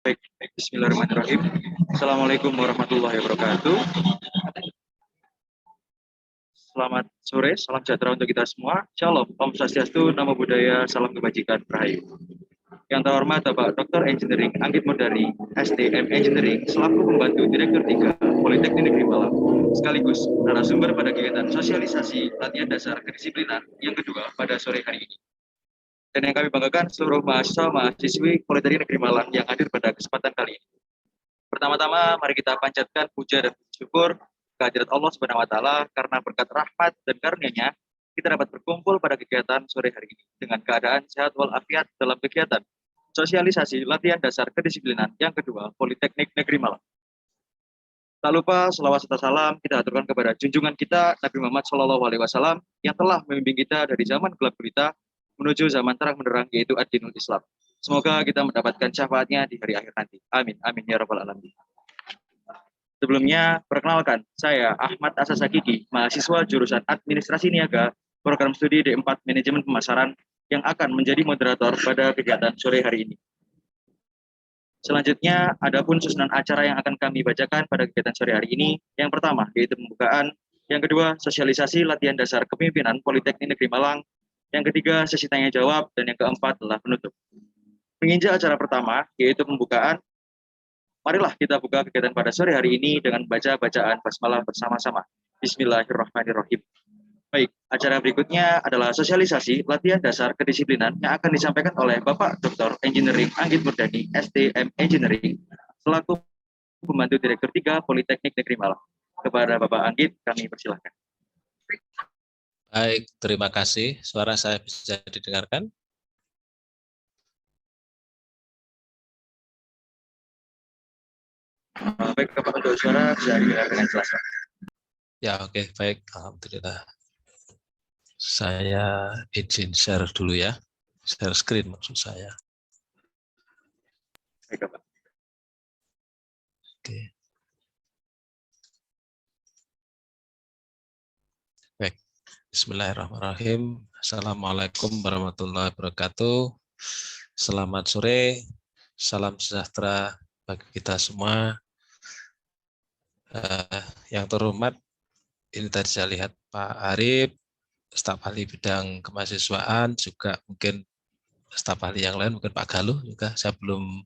Baik, bismillahirrahmanirrahim. Assalamualaikum warahmatullahi wabarakatuh. Selamat sore, salam sejahtera untuk kita semua. Shalom, Om Swastiastu, Namo Buddhaya, salam kebajikan, Rahayu. Yang terhormat Bapak Dr. Engineering Anggit Murdani, STM Engineering, selaku pembantu Direktur 3 Politeknik Negeri Malang, sekaligus narasumber pada kegiatan sosialisasi latihan dasar kedisiplinan yang kedua pada sore hari ini. Dan yang kami banggakan seluruh mahasiswa-mahasiswi Politeknik Negeri Malang yang hadir pada kesempatan kali ini. Pertama-tama, mari kita panjatkan puja dan syukur kehadirat Allah Subhanahu wa Ta'ala karena berkat rahmat dan karunia-Nya kita dapat berkumpul pada kegiatan sore hari ini dengan keadaan sehat walafiat dalam kegiatan sosialisasi latihan dasar kedisiplinan yang kedua Politeknik Negeri Malang. Tak lupa selawat serta salam kita aturkan kepada junjungan kita Nabi Muhammad SAW yang telah membimbing kita dari zaman gelap gulita menuju zaman terang benderang yaitu ad-dinul Islam. Semoga kita mendapatkan syafaatnya di hari akhir nanti. Amin. Amin ya rabbal alamin. Sebelumnya, perkenalkan, saya Ahmad Asasakiki, mahasiswa jurusan Administrasi Niaga, program studi D4 Manajemen Pemasaran yang akan menjadi moderator pada kegiatan sore hari ini. Selanjutnya, ada pun susunan acara yang akan kami bacakan pada kegiatan sore hari ini. Yang pertama, yaitu pembukaan. Yang kedua, sosialisasi latihan dasar kepemimpinan Politeknik Negeri Malang. Yang ketiga, sesi tanya jawab. Dan yang keempat adalah penutup. Menginjak acara pertama, yaitu pembukaan, marilah kita buka kegiatan pada sore hari ini dengan baca bacaan basmalah bersama-sama. Bismillahirrahmanirrahim. Baik, acara berikutnya adalah sosialisasi latihan dasar kedisiplinan yang akan disampaikan oleh Bapak Dr. Engineering Anggit Murdani, STM Engineering, selaku pembantu Direktur 3 Politeknik Negeri Malang. Kepada Bapak Anggit, kami persilahkan. Baik, terima kasih. Suara saya bisa didengarkan? Baik, Bapak, untuk suara bisa didengar dengan jelas. Ya, oke, baik. Alhamdulillah. Saya izin share dulu ya. Share screen maksud saya. Baik, Bapak. Oke. Baik. Bismillahirrahmanirrahim. Assalamualaikum warahmatullahi wabarakatuh. Selamat sore. Salam sejahtera bagi kita semua. Yang terhormat, ini tadi saya lihat Pak Arif, staf ahli bidang kemahasiswaan, juga mungkin staf ahli yang lain, mungkin Pak Galuh juga. Saya belum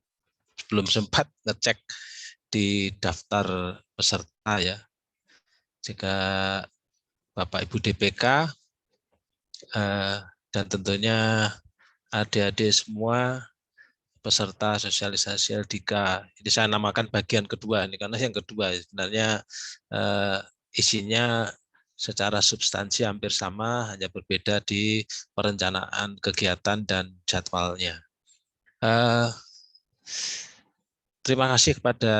sempat ngecek di daftar peserta ya. Jika Bapak Ibu DPK dan tentunya adik-adik semua peserta sosialisasi LDK. Ini saya namakan bagian kedua ini karena yang kedua sebenarnya isinya secara substansi hampir sama, hanya berbeda di perencanaan kegiatan dan jadwalnya. Terima kasih kepada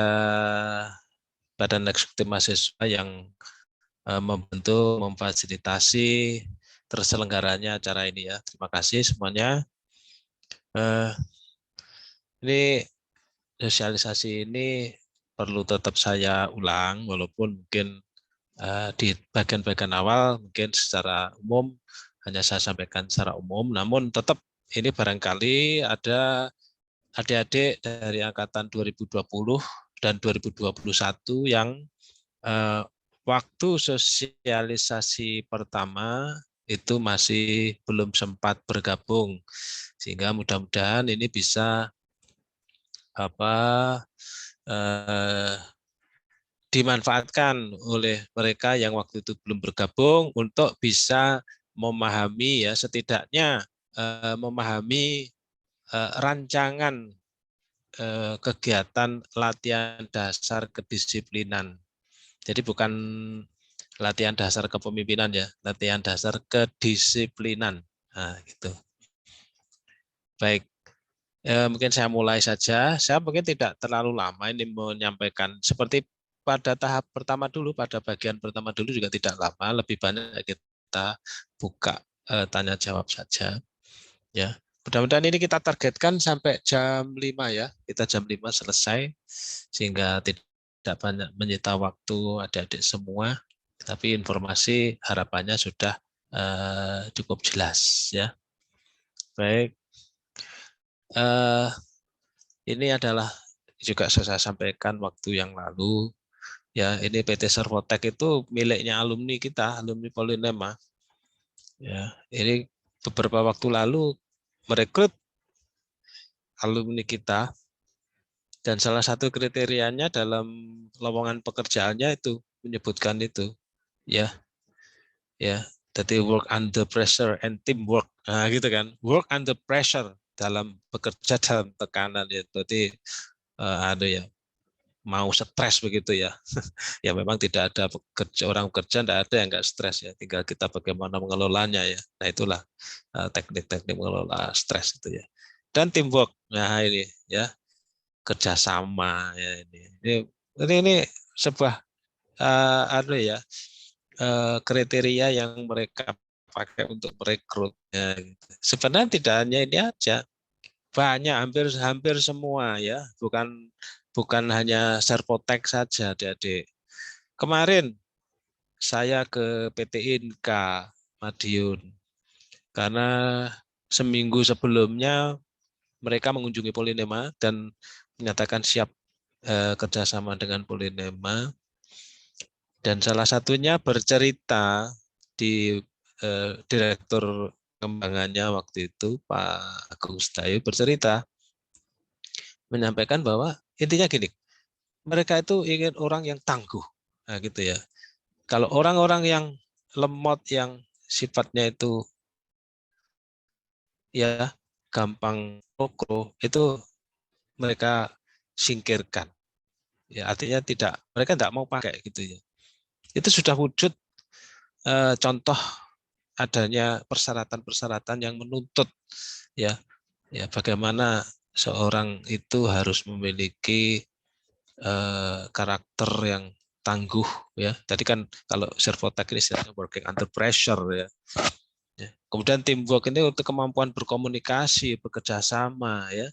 Badan Eksekutif Mahasiswa yang membantu memfasilitasi terselenggaranya acara ini ya. Terima kasih semuanya. Ini sosialisasi ini perlu tetap saya ulang, walaupun mungkin di bagian-bagian awal mungkin secara umum hanya saya sampaikan secara umum, namun tetap ini barangkali ada adik-adik dari angkatan 2020 dan 2021 yang waktu sosialisasi pertama itu masih belum sempat bergabung, sehingga mudah-mudahan ini bisa dimanfaatkan oleh mereka yang waktu itu belum bergabung untuk bisa memahami ya, setidaknya memahami rancangan kegiatan latihan dasar kedisiplinan. Jadi bukan latihan dasar kepemimpinan ya, latihan dasar kedisiplinan. Nah, gitu. Baik. Mungkin saya mulai saja. Saya mungkin tidak terlalu lama ini menyampaikan. Seperti pada tahap pertama dulu, pada bagian pertama dulu juga tidak lama. Lebih banyak kita buka tanya jawab saja. Ya, mudah-mudahan ini kita targetkan sampai jam 5 ya. Kita jam 5 selesai sehingga tidak banyak menyita waktu adik-adik semua. Tapi informasi harapannya sudah cukup jelas ya. Baik. Ini adalah juga saya sampaikan waktu yang lalu, ya ini PT Servotek itu miliknya alumni kita, alumni Polinema. Ya, ini beberapa waktu lalu merekrut alumni kita, dan salah satu kriterianya dalam lowongan pekerjaannya itu menyebutkan itu, ya, ya. Jadi work under pressure and teamwork, nah gitu kan, work under pressure dalam bekerja dalam tekanan ya. Jadi ada ya mau stres begitu ya. Ya memang tidak ada orang bekerja tidak ada yang nggak stres ya. Tinggal kita bagaimana mengelolanya ya. Nah itulah teknik-teknik mengelola stres itu ya. Dan teamwork, nah ini ya kerjasama ya ini sebuah ya kriteria yang mereka pakai untuk merekrut ya, gitu. Sebenarnya tidak hanya ini aja, banyak hampir semua ya, bukan hanya Servotek saja, adik-adik. Kemarin saya ke PT Inka Madiun karena seminggu sebelumnya mereka mengunjungi Polinema dan menyatakan siap kerjasama dengan Polinema, dan salah satunya bercerita di direktur pengembangannya waktu itu Pak Agung Sedayu bercerita menyampaikan bahwa intinya gini, mereka itu ingin orang yang tangguh, nah gitu ya. Kalau orang-orang yang lemot, yang sifatnya itu ya gampang pokro, itu mereka singkirkan. Ya artinya mereka tidak mau pakai gitu ya. Itu sudah wujud contoh adanya persyaratan-persyaratan yang menuntut ya bagaimana seorang itu harus memiliki karakter yang tangguh ya. Tadi kan kalau Servotek ini istilahnya working under pressure ya. Kemudian teamwork ini untuk kemampuan berkomunikasi, bekerja sama ya.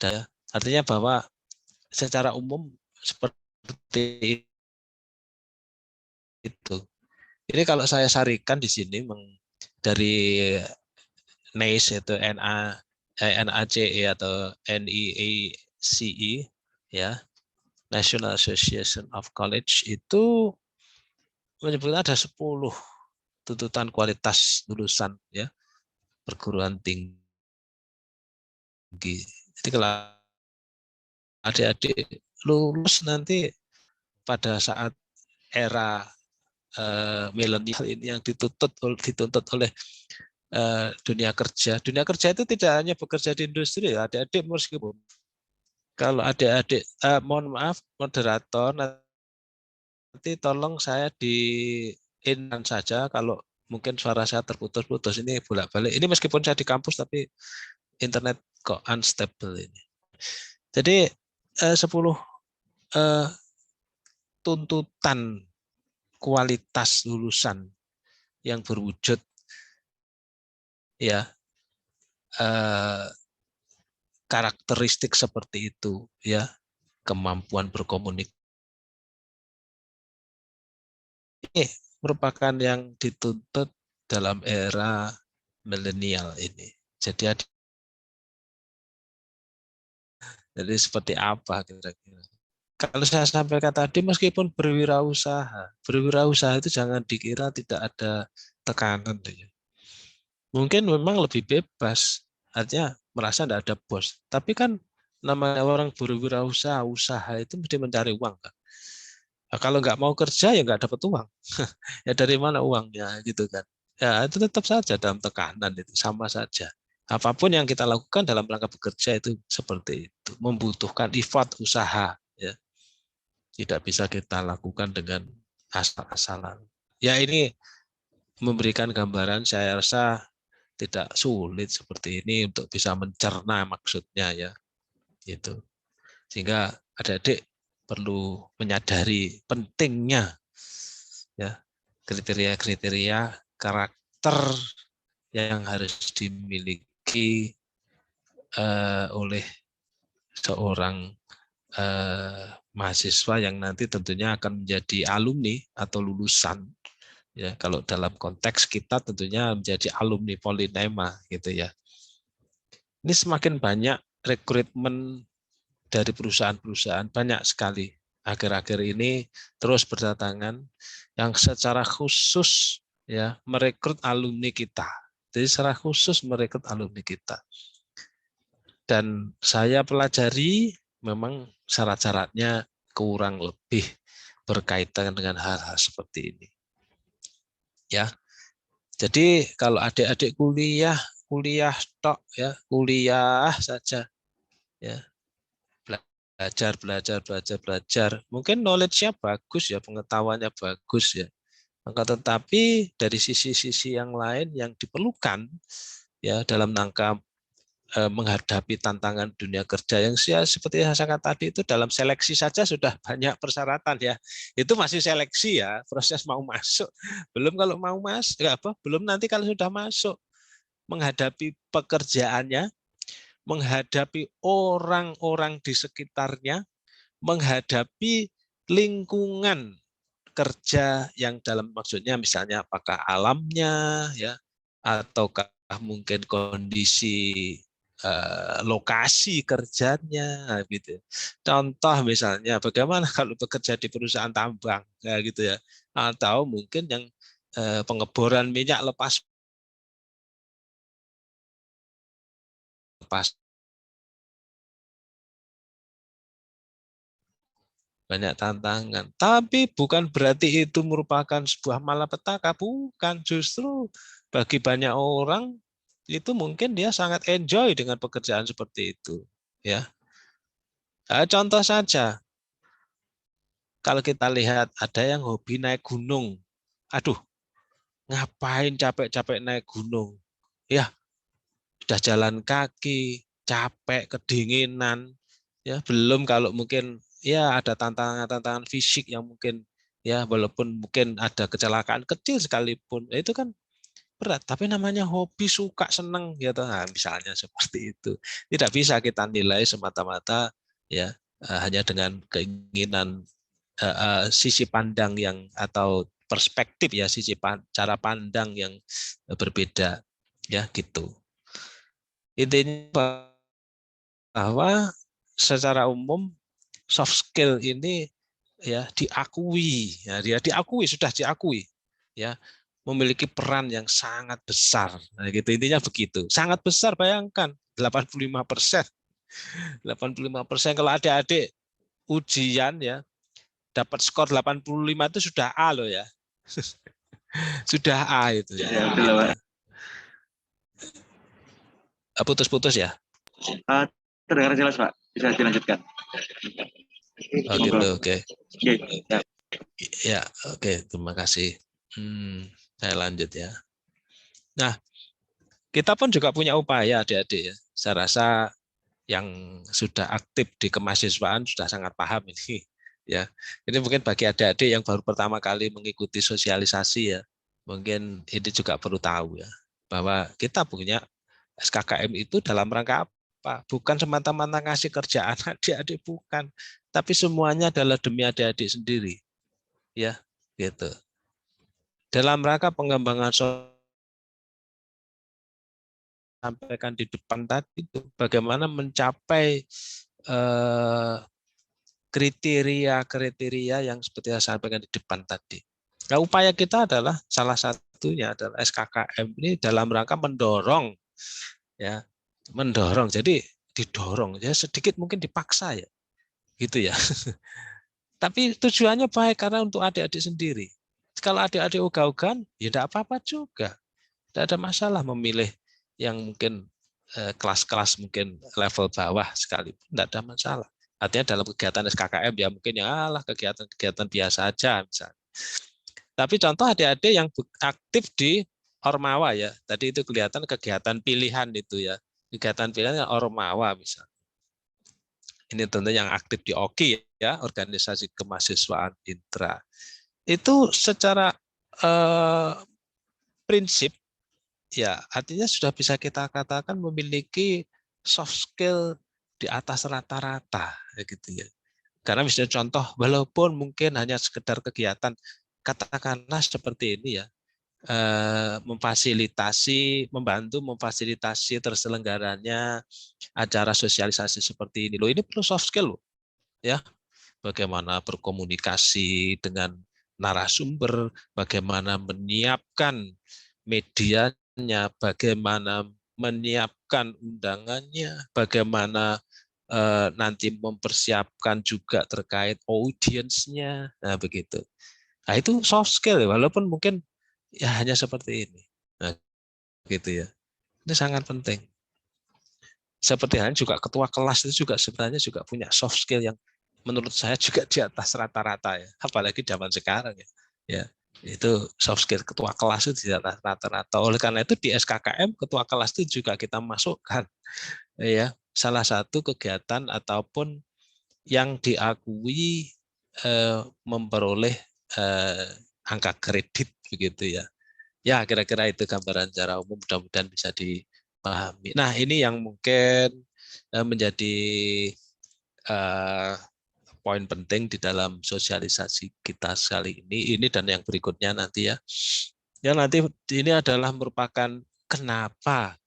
Dan, artinya bahwa secara umum seperti itu. Ini kalau saya sarikan di sini dari NACE itu NACE atau NEACE ya, National Association of College, itu menyebutkan ada 10 tuntutan kualitas lulusan ya perguruan tinggi. Jadi kalau adik-adik lulus nanti pada saat era milenial ini yang dituntut oleh dunia kerja. Dunia kerja itu tidak hanya bekerja di industri ya, adik-adik meskipun kalau adik-adik mohon maaf moderator, nanti tolong saya di in saja kalau mungkin suara saya terputus-putus, ini bolak-balik. Ini meskipun saya di kampus tapi internet kok unstable ini. Jadi 10 tuntutan kualitas lulusan yang berwujud ya karakteristik seperti itu ya, kemampuan berkomunikasi ini merupakan yang dituntut dalam era milenial ini. Jadi seperti apa kira-kira? Kalau saya sampaikan tadi, meskipun berwirausaha itu jangan dikira tidak ada tekanan. Mungkin memang lebih bebas, artinya merasa tidak ada bos. Tapi kan namanya orang berwirausaha, usaha itu mesti mencari uang. Kan? Nah, kalau nggak mau kerja ya nggak dapat uang. Ya dari mana uangnya gitu kan? Ya itu tetap saja dalam tekanan, itu sama saja. Apapun yang kita lakukan dalam rangka bekerja itu seperti itu, membutuhkan effort usaha. Ya. Tidak bisa kita lakukan dengan asal-asalan. Ya ini memberikan gambaran, saya rasa tidak sulit seperti ini untuk bisa mencerna maksudnya ya. Gitu. Sehingga adik-adik perlu menyadari pentingnya ya kriteria-kriteria karakter yang harus dimiliki oleh seorang mahasiswa yang nanti tentunya akan menjadi alumni atau lulusan ya. Kalau dalam konteks kita tentunya menjadi alumni Polinema gitu ya. Ini semakin banyak rekrutmen dari perusahaan-perusahaan, banyak sekali akhir-akhir ini terus berdatangan yang secara khusus ya merekrut alumni kita. Jadi secara khusus merekrut alumni kita. Dan saya pelajari memang syarat-syaratnya kurang lebih berkaitan dengan hal-hal seperti ini. Ya. Jadi kalau adik-adik kuliah tok ya, kuliah saja ya. Belajar. Mungkin knowledge-nya bagus ya, pengetahuannya bagus ya. Maka tetapi dari sisi-sisi yang lain yang diperlukan ya dalam rangka menghadapi tantangan dunia kerja yang seperti yang saya katakan tadi itu dalam seleksi saja sudah banyak persyaratan ya. Itu masih seleksi ya, proses mau masuk. Belum kalau mau belum nanti kalau sudah masuk menghadapi pekerjaannya, menghadapi orang-orang di sekitarnya, menghadapi lingkungan kerja yang dalam maksudnya misalnya apakah alamnya ya ataukah mungkin kondisi lokasi kerjanya gitu. Contoh misalnya bagaimana kalau bekerja di perusahaan tambang ya gitu ya atau mungkin yang pengeboran minyak lepas banyak tantangan. Tapi bukan berarti itu merupakan sebuah malapetaka, bukan. Justru bagi banyak orang itu mungkin dia sangat enjoy dengan pekerjaan seperti itu. Ya, contoh saja, kalau kita lihat ada yang hobi naik gunung, aduh, ngapain capek-capek naik gunung? Ya, sudah jalan kaki, capek, kedinginan, ya belum kalau mungkin ya ada tantangan-tantangan fisik yang mungkin ya walaupun mungkin ada kecelakaan kecil sekalipun itu kan berat tapi namanya hobi suka seneng gitu nah, misalnya seperti itu tidak bisa kita nilai semata-mata ya hanya dengan keinginan sisi pandang yang atau perspektif ya cara pandang yang berbeda ya gitu intinya bahwa secara umum soft skill ini ya diakui ya dia sudah diakui ya memiliki peran yang sangat besar nah, gitu intinya begitu sangat besar bayangkan 85% 85% kalau adik-adik ujian ya dapat skor 85 itu sudah A loh ya sudah A itu ya, gitu. Putus-putus ya Terdengar jelas Pak, bisa dilanjutkan. oh gitu oke Oke, ya. ya oke terima kasih saya lanjut ya nah kita pun juga punya upaya adik-adik ya saya rasa yang sudah aktif di kemahasiswaan sudah sangat paham ini ya ini mungkin bagi adik-adik yang baru pertama kali mengikuti sosialisasi ya mungkin ini juga perlu tahu ya bahwa kita punya SKKM itu dalam rangka apa bukan semata-mata ngasih kerjaan adik-adik bukan tapi semuanya adalah demi adik-adik sendiri ya gitu dalam rangka pengembangan sampaikan di depan tadi itu bagaimana mencapai kriteria-kriteria yang seperti yang saya sampaikan di depan tadi. Nah, upaya kita adalah salah satunya adalah SKKM ini dalam rangka mendorong ya, mendorong. Jadi didorong ya sedikit mungkin dipaksa ya. Gitu ya. Tapi tujuannya baik karena untuk adik-adik sendiri. Kalau adik-adik ogah-ogahan ya tidak apa-apa juga. Tidak ada masalah memilih yang mungkin kelas-kelas mungkin level bawah sekalipun tidak ada masalah. Artinya dalam kegiatan SKKM ya mungkin ya kegiatan-kegiatan biasa aja misalnya. Tapi contoh adik-adik yang aktif di Ormawa ya, tadi itu kelihatan kegiatan pilihan itu ya, kegiatan pilihan Ormawa misalnya. Ini tentu yang aktif di OKI ya, organisasi kemahasiswaan intra. Itu secara prinsip ya artinya sudah bisa kita katakan memiliki soft skill di atas rata-rata gitu ya. Karena misalnya contoh walaupun mungkin hanya sekedar kegiatan katakanlah seperti ini ya. membantu memfasilitasi terselenggaranya acara sosialisasi seperti ini. Loh, ini perlu soft skill loh, ya. Bagaimana berkomunikasi dengan narasumber, bagaimana menyiapkan medianya, bagaimana menyiapkan undangannya, bagaimana nanti mempersiapkan juga terkait audiensnya, nah begitu. Nah itu soft skill, walaupun mungkin ya hanya seperti ini, nah gitu ya. Ini sangat penting. Seperti halnya juga ketua kelas itu juga sebenarnya juga punya soft skill yang menurut saya juga di atas rata-rata ya, apalagi zaman sekarang ya. Ya, itu soft skill ketua kelas itu di atas rata-rata. Oleh karena itu di SKKM ketua kelas itu juga kita masukkan ya, salah satu kegiatan ataupun yang diakui memperoleh angka kredit begitu ya. Ya, kira-kira itu gambaran secara umum, mudah-mudahan bisa dipahami. Nah, ini yang mungkin menjadi poin penting di dalam sosialisasi kita kali ini dan yang berikutnya nanti ya. Ya nanti ini adalah merupakan kenapa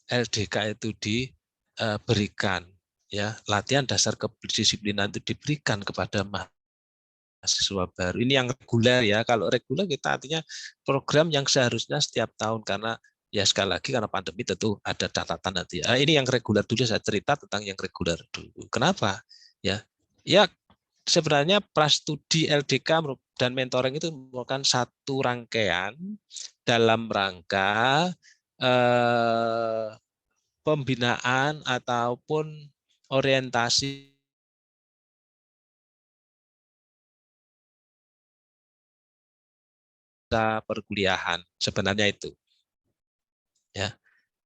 LDK itu diberikan ya, latihan dasar kedisiplinan itu diberikan kepada mahasiswa baru. Ini yang reguler ya. Kalau reguler kita artinya program yang seharusnya setiap tahun, karena ya sekali lagi karena pandemi tentu ada catatan nanti. Ini yang reguler dulu, saya cerita tentang yang reguler dulu. Kenapa? Ya, ya sebenarnya prastudi LDK dan mentoring itu merupakan satu rangkaian dalam rangka pembinaan ataupun orientasi perkuliahan, sebenarnya itu ya.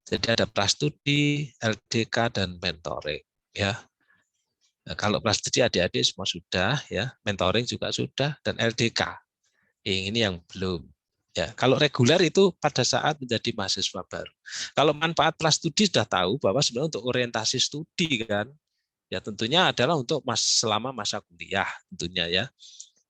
Jadi ada prastudi, LDK dan mentoring ya. Nah, kalau prastudi adik-adik semua sudah ya, mentoring juga sudah, dan LDK ini yang belum. Ya, kalau reguler itu pada saat menjadi mahasiswa baru. Kalau manfaat prastudi sudah tahu bahwa sebenarnya untuk orientasi studi kan, ya tentunya adalah untuk selama masa kuliah tentunya ya.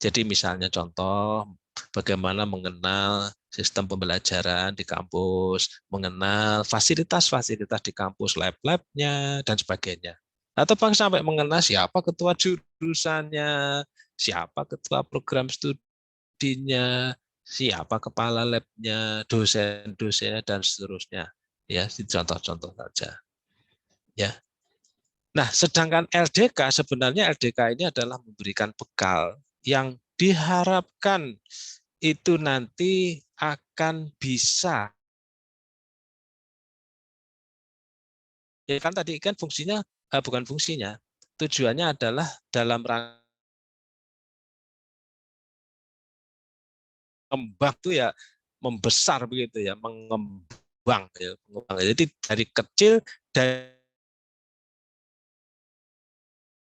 Jadi misalnya contoh bagaimana mengenal sistem pembelajaran di kampus, mengenal fasilitas-fasilitas di kampus, lab-labnya dan sebagainya. Atau sampai mengenal siapa ketua jurusannya, siapa ketua program studinya, siapa kepala labnya, dosen-dosennya dan seterusnya. Ya, contoh-contoh saja. Ya. Nah, sedangkan LDK sebenarnya LDK ini adalah memberikan bekal yang diharapkan itu nanti akan bisa, ya kan tadi kan fungsinya bukan fungsinya, tujuannya adalah dalam rangka kembang itu ya membesar begitu ya, mengembang ya, mengembang. Jadi dari kecil, dari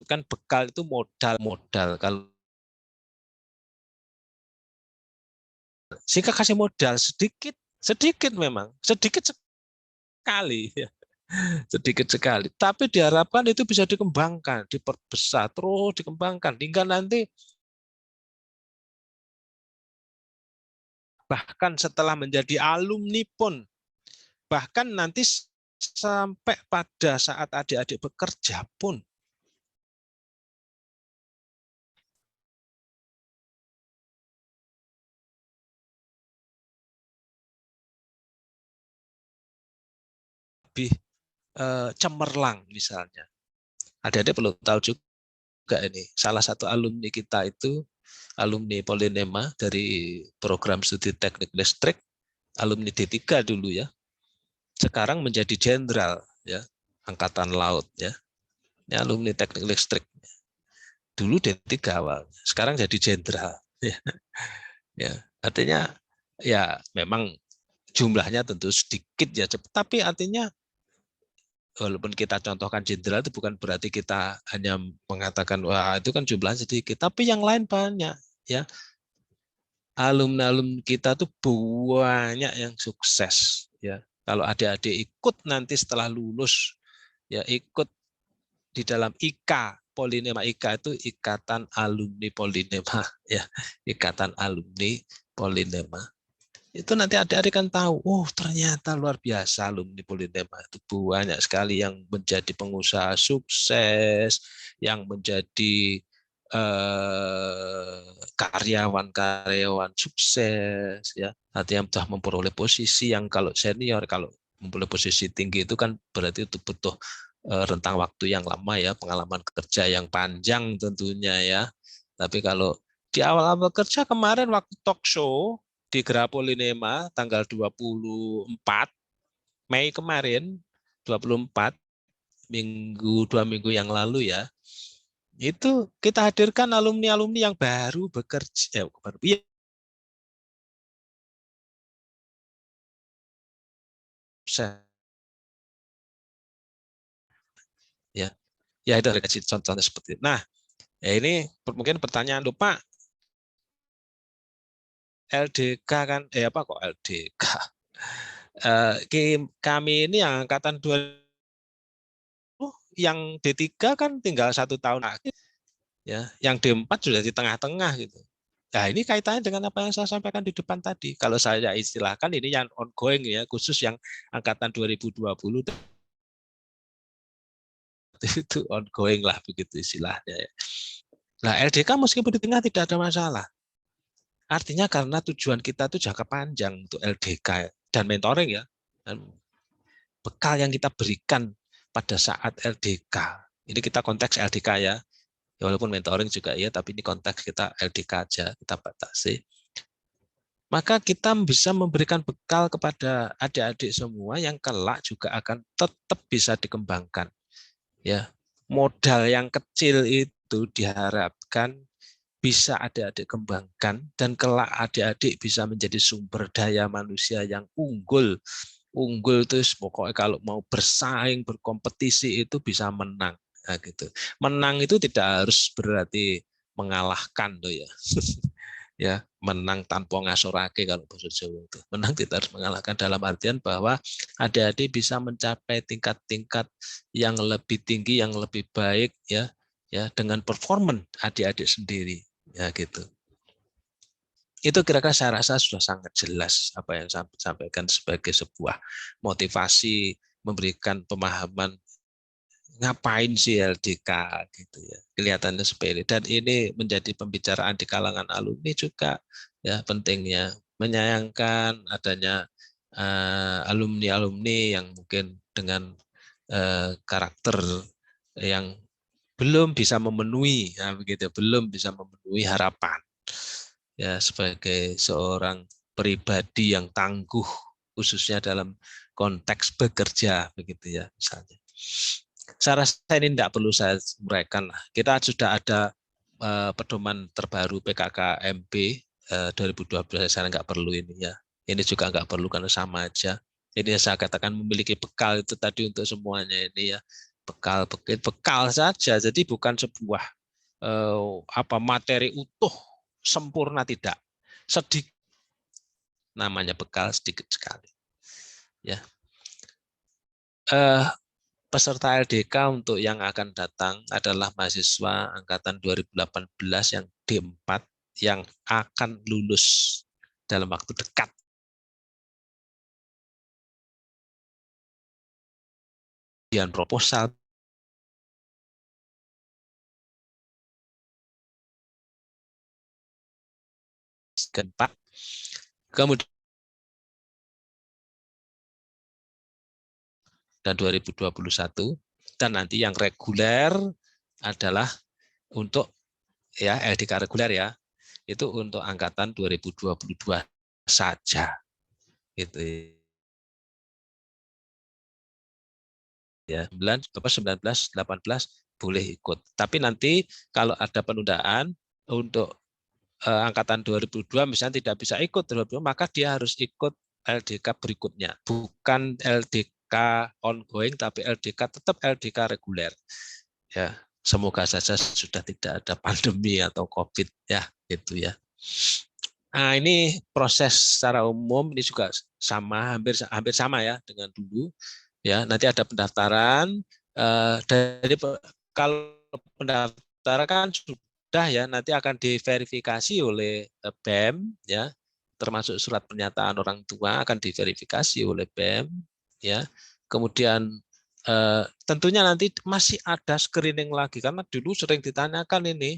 kan bekal itu modal kalau sehingga kasih modal sedikit sedikit, memang sedikit sekali ya, sedikit sekali, tapi diharapkan itu bisa dikembangkan, diperbesar, terus dikembangkan hingga nanti bahkan setelah menjadi alumni pun, bahkan nanti sampai pada saat adik-adik bekerja pun lebih cemerlang misalnya. Adik-adik perlu tahu juga ini, salah satu alumni kita itu alumni Polinema dari program studi teknik listrik, alumni D3 dulu ya, sekarang menjadi jenderal ya, angkatan laut ya. Ini alumni teknik listrik. Dulu D3 awal, sekarang jadi jenderal ya. Ya, artinya ya memang jumlahnya tentu sedikit ya, tapi artinya walaupun kita contohkan jenderal itu bukan berarti kita hanya mengatakan wah itu kan jumlahnya sedikit, tapi yang lain banyak ya. Alumni-alumni kita tuh banyak yang sukses ya. Kalau adik-adik ikut nanti setelah lulus ya, ikut di dalam IKA Polinema. IKA itu Ikatan Alumni Polinema ya, Ikatan Alumni Polinema. itu nanti adik-adik kan tahu, oh ternyata luar biasa alumni Polinema itu banyak sekali yang menjadi pengusaha sukses, yang menjadi karyawan-karyawan sukses, ya, artinya sudah memperoleh posisi yang kalau senior, kalau memperoleh posisi tinggi itu kan berarti itu butuh rentang waktu yang lama ya, pengalaman kerja yang panjang tentunya ya. Tapi kalau di awal-awal kerja kemarin waktu talk show di Gera Polinema tanggal 24 Mei kemarin, 24 dua minggu yang lalu ya, itu kita hadirkan alumni-alumni yang baru bekerja, baru ya, ya itu kasih contohnya seperti itu. Nah, ya ini mungkin pertanyaan lupa LDK kan, apa kok LDK? Kami ini yang angkatan 2000, yang D3 kan tinggal 1 tahun lagi, ya, yang D4 sudah di tengah-tengah gitu. Nah, ini kaitannya dengan apa yang saya sampaikan di depan tadi. Kalau saya istilahkan ini yang ongoing ya, khusus yang angkatan 2020 itu ongoing lah begitu istilahnya. Nah, LDK meskipun di tengah tidak ada masalah. Artinya karena tujuan kita itu jangka panjang untuk LDK dan mentoring ya. Dan bekal yang kita berikan pada saat LDK. Ini kita konteks LDK ya. Walaupun mentoring juga ya, tapi ini konteks kita LDK aja, kita batasi. Maka kita bisa memberikan bekal kepada adik-adik semua yang kelak juga akan tetap bisa dikembangkan. Ya, modal yang kecil itu diharapkan bisa adik-adik kembangkan dan kelak adik-adik bisa menjadi sumber daya manusia yang unggul. Unggul itu pokoknya kalau mau bersaing, berkompetisi itu bisa menang. Nah, gitu. Menang itu tidak harus berarti mengalahkan tuh ya. Ya, menang tanpa ngasorake kalau bahasa Jawa itu. Menang tidak harus mengalahkan dalam artian bahwa adik-adik bisa mencapai tingkat-tingkat yang lebih tinggi, yang lebih baik ya, ya dengan performan adik-adik sendiri ya gitu. Itu kira-kira saya rasa sudah sangat jelas apa yang saya sampaikan sebagai sebuah motivasi memberikan pemahaman ngapain sih LDK gitu ya. Kelihatannya sepele dan ini menjadi pembicaraan di kalangan alumni juga ya pentingnya menyayangkan adanya alumni-alumni yang mungkin dengan karakter yang belum bisa memenuhi ya begitu, belum bisa memenuhi harapan ya sebagai seorang pribadi yang tangguh khususnya dalam konteks bekerja begitu ya misalnya. Saya rasa ini tidak perlu saya uraikan. Kita sudah ada pedoman terbaru PKKMB 2012. Saya nggak perlu ini ya. Ini juga nggak perlu karena sama aja. Ini saya katakan memiliki bekal itu tadi untuk semuanya ini ya. Bekal saja. Jadi bukan sebuah materi utuh sempurna tidak. Sedikit namanya bekal sedikit sekali. Ya. Peserta LDK untuk yang akan datang adalah mahasiswa angkatan 2018 yang D4 yang akan lulus dalam waktu dekat. Kemudian proposal keempat, kemudian dan 2021 dan nanti yang reguler adalah untuk ya LDK reguler ya itu untuk angkatan 2022 saja gitu ya 19, 18 boleh ikut tapi nanti kalau ada penundaan untuk angkatan 2002 misalnya tidak bisa ikut maka dia harus ikut LDK berikutnya bukan LDK ongoing tapi LDK tetap LDK reguler ya semoga saja sudah tidak ada pandemi atau COVID ya itu ya. Nah ini proses secara umum ini juga sama hampir sama ya dengan dulu ya nanti ada pendaftaran dari kalau pendaftaran kan sudah ya nanti akan diverifikasi oleh BEM ya termasuk surat pernyataan orang tua akan diverifikasi oleh BEM, ya. Kemudian tentunya nanti masih ada screening lagi karena dulu sering ditanyakan ini,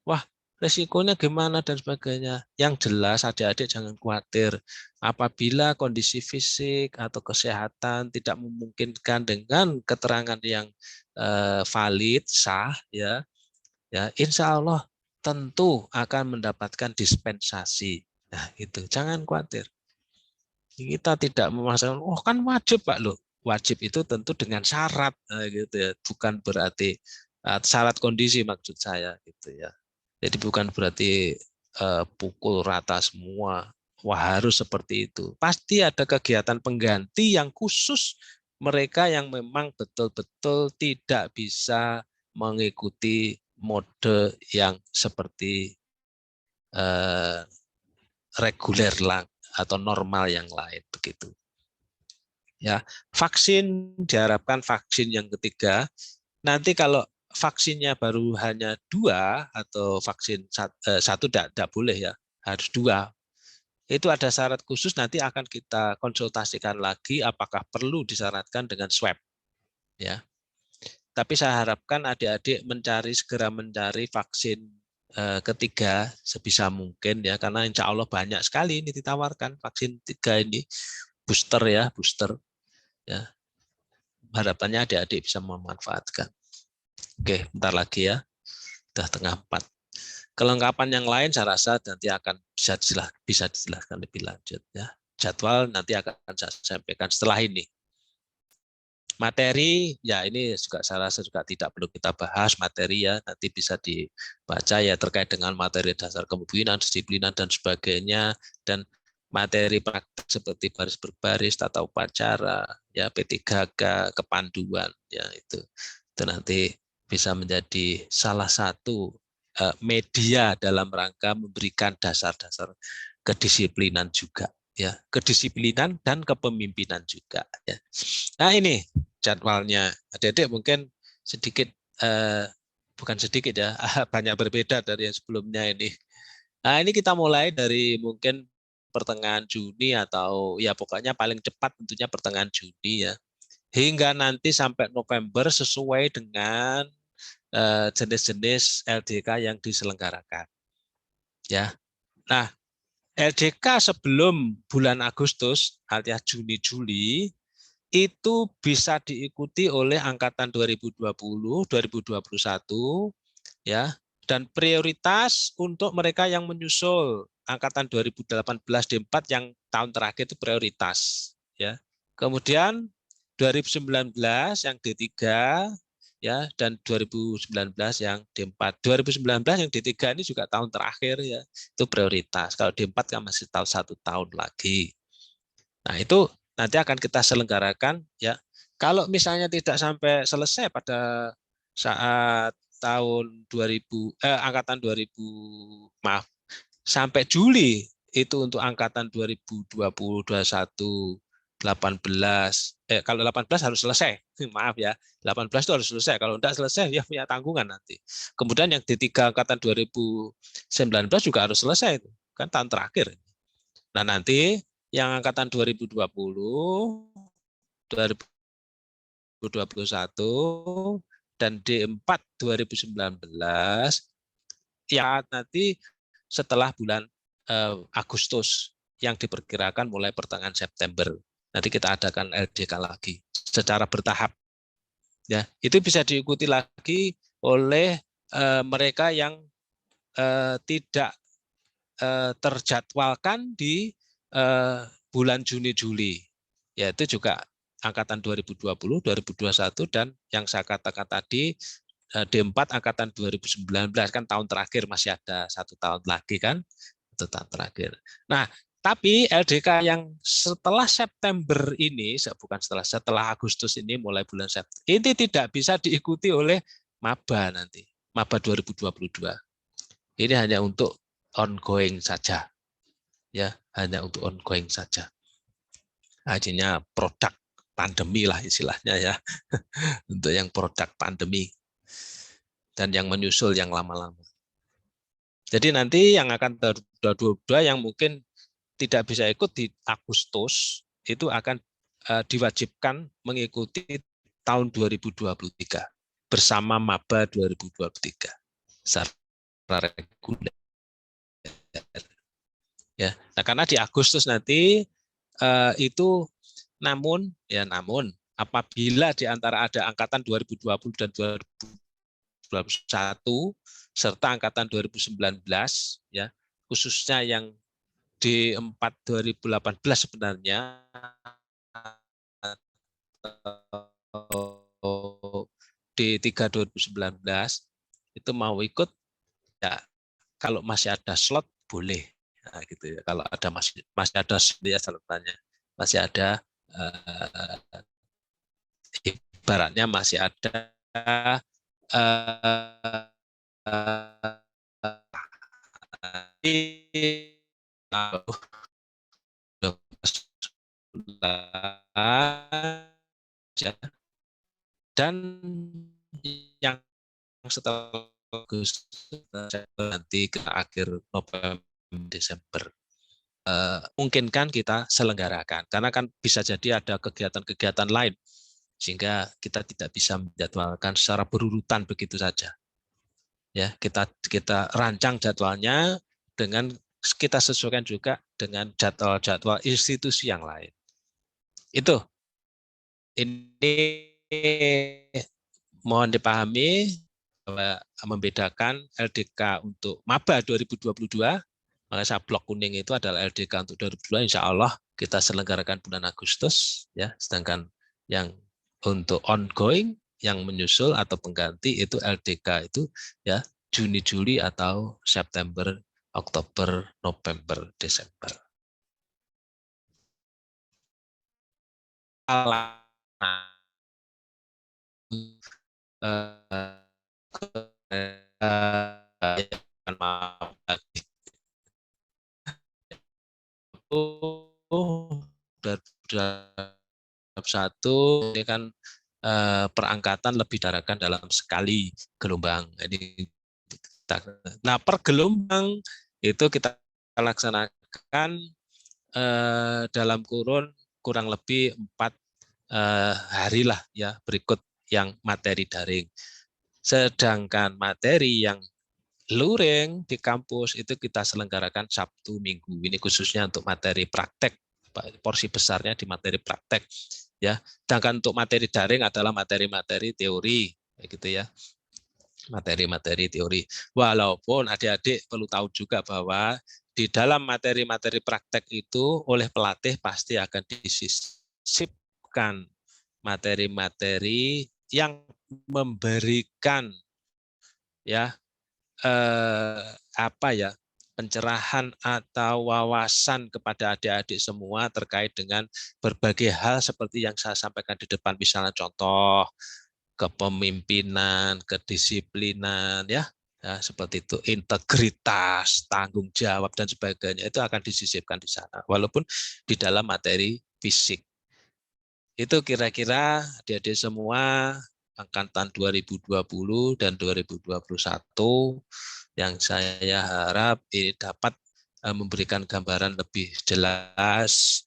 wah resikonya gimana dan sebagainya. Yang jelas adik-adik jangan khawatir. Apabila kondisi fisik atau kesehatan tidak memungkinkan dengan keterangan yang valid, sah, ya, insya Allah tentu akan mendapatkan dispensasi. Nah, itu jangan khawatir. Kita tidak memaksakan, oh kan wajib Pak loh. Wajib itu tentu dengan syarat, gitu ya. Bukan berarti syarat kondisi maksud saya, gitu ya. Jadi bukan berarti pukul rata semua. Wah harus seperti itu. Pasti ada kegiatan pengganti yang khusus mereka yang memang betul-betul tidak bisa mengikuti mode yang seperti reguler atau normal yang lain begitu. Ya, vaksin diharapkan vaksin yang ketiga. Nanti kalau vaksinnya baru hanya 2 atau vaksin satu tidak boleh ya, harus 2. Itu ada syarat khusus nanti akan kita konsultasikan lagi apakah perlu disyaratkan dengan swab. Ya. Tapi saya harapkan adik-adik segera mencari vaksin ketiga sebisa mungkin ya, karena insya Allah banyak sekali ini ditawarkan vaksin 3 ini, booster ya, booster ya. Harapannya adik-adik bisa memanfaatkan. Oke, bentar lagi ya, sudah setengah 4. Kelengkapan yang lain saya rasa nanti akan bisa dijelaskan lebih lanjut ya. Jadwal nanti akan saya sampaikan setelah ini. Materi ya ini juga saya rasa juga tidak perlu kita bahas materi ya, nanti bisa dibaca ya terkait dengan materi dasar kepemimpinan, disiplinan dan sebagainya, dan materi praktek seperti baris berbaris, tata upacara, ya P3K, kepanduan ya itu nanti bisa menjadi salah satu media dalam rangka memberikan dasar-dasar kedisiplinan juga ya, kedisiplinan dan kepemimpinan juga ya. Nah ini jadwalnya, adik-adik mungkin sedikit bukan sedikit ya, banyak berbeda dari yang sebelumnya ini. Nah ini kita mulai dari mungkin pertengahan Juni atau ya pokoknya paling cepat tentunya pertengahan Juni ya, hingga nanti sampai November sesuai dengan jenis-jenis LDK yang diselenggarakan ya. Nah LDK sebelum bulan Agustus alias Juni-Juli itu bisa diikuti oleh angkatan 2020, 2021 ya, dan prioritas untuk mereka yang menyusul angkatan 2018 D4 yang tahun terakhir itu prioritas ya. Kemudian 2019 yang D3 ya, dan 2019 yang D4. 2019 yang D3 ini juga tahun terakhir ya, itu prioritas. Kalau D4 kan masih tahun 1 tahun lagi. Nah, itu nanti akan kita selenggarakan ya. Kalau misalnya tidak sampai selesai pada saat tahun 2000 angkatan 2000 maaf sampai Juli itu untuk angkatan 2020 21 18 kalau 18 harus selesai. Maaf ya. 18 itu harus selesai. Kalau tidak selesai ya punya tanggungan nanti. Kemudian yang D3 angkatan 2019 juga harus selesai itu. Kan tahun terakhir. Nah, nanti yang angkatan 2020, 2021 dan D4 2019 ya nanti setelah bulan Agustus yang diperkirakan mulai pertengahan September. Nanti kita adakan LDK lagi secara bertahap. Ya, itu bisa diikuti lagi oleh mereka yang tidak terjadwalkan di bulan Juni-Juli. Yaitu juga angkatan 2020, 2021 dan yang saya katakan tadi D4 angkatan 2019 kan tahun terakhir, masih ada 1 tahun lagi kan, 1 tahun terakhir. Nah, tapi LDK yang setelah September ini, bukan setelah Agustus ini mulai bulan September, ini tidak bisa diikuti oleh maba nanti, maba 2022. Ini hanya untuk ongoing saja, ya, hanya untuk ongoing saja. Artinya produk pandemi lah istilahnya ya, untuk yang produk pandemi. Dan yang menyusul yang lama-lama. Jadi nanti yang akan 2022 yang mungkin tidak bisa ikut di Agustus itu akan diwajibkan mengikuti tahun 2023 bersama maba 2023 secara reguler. Ya, nah karena di Agustus nanti itu namun apabila di antara ada angkatan 2020 dan 2021 serta angkatan 2019 ya, khususnya yang D4 2018 sebenarnya D3 2019 itu mau ikut ya, kalau masih ada slot boleh. Nah, gitu ya. Kalau ada masih ada ya salotannya, masih ada ibaratnya masih ada dan yang setelah Agustus nanti ke akhir November Desember mungkinkan kita selenggarakan karena kan bisa jadi ada kegiatan-kegiatan lain sehingga kita tidak bisa menjadwalkan secara berurutan begitu saja. Ya, kita rancang jadwalnya dengan kita sesuaikan juga dengan jadwal-jadwal institusi yang lain. Itu ini mohon dipahami bahwa membedakan LDK untuk maba 2022, makanya saya blok kuning itu adalah LDK untuk 2022, insya Allah kita selenggarakan bulan Agustus, ya. Sedangkan yang untuk ongoing, yang menyusul atau pengganti itu LDK itu ya Juni, Juli atau September, Oktober, November, Desember. Satu ini kan perangkatan lebih darakan dalam sekali gelombang. Jadi, nah per gelombang itu kita laksanakan dalam kurang lebih 4 hari lah ya berikut yang materi daring. Sedangkan materi yang luring di kampus itu kita selenggarakan Sabtu Minggu. Ini khususnya untuk materi praktek, porsi besarnya di materi praktek ya. Sedangkan untuk materi daring adalah materi-materi teori gitu ya. Materi-materi teori. Walaupun adik-adik perlu tahu juga bahwa di dalam materi-materi praktek itu oleh pelatih pasti akan disisipkan materi-materi yang memberikan ya pencerahan atau wawasan kepada adik-adik semua terkait dengan berbagai hal seperti yang saya sampaikan di depan, misalnya contoh kepemimpinan, kedisiplinan ya seperti itu, integritas, tanggung jawab dan sebagainya itu akan disisipkan di sana walaupun di dalam materi fisik. Itu kira-kira adik-adik semua angkatan 2020 dan 2021 yang saya harap ini dapat memberikan gambaran lebih jelas.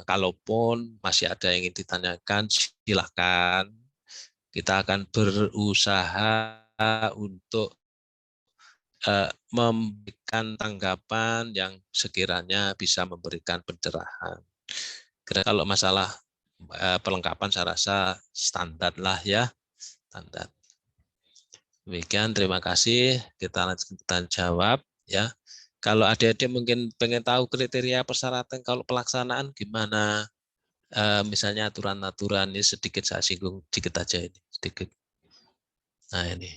Kalaupun masih ada yang ingin ditanyakan, silakan. Kita akan berusaha untuk memberikan tanggapan yang sekiranya bisa memberikan pencerahan. Kalau masalah perlengkapan saya rasa standar lah ya, standar. Demikian, terima kasih. Kita lanjutkan jawab ya. Kalau adik-adik mungkin pengen tahu kriteria persyaratan kalau pelaksanaan gimana, misalnya aturan-aturan ini sedikit saya singgung sedikit aja ini sedikit. Nah ini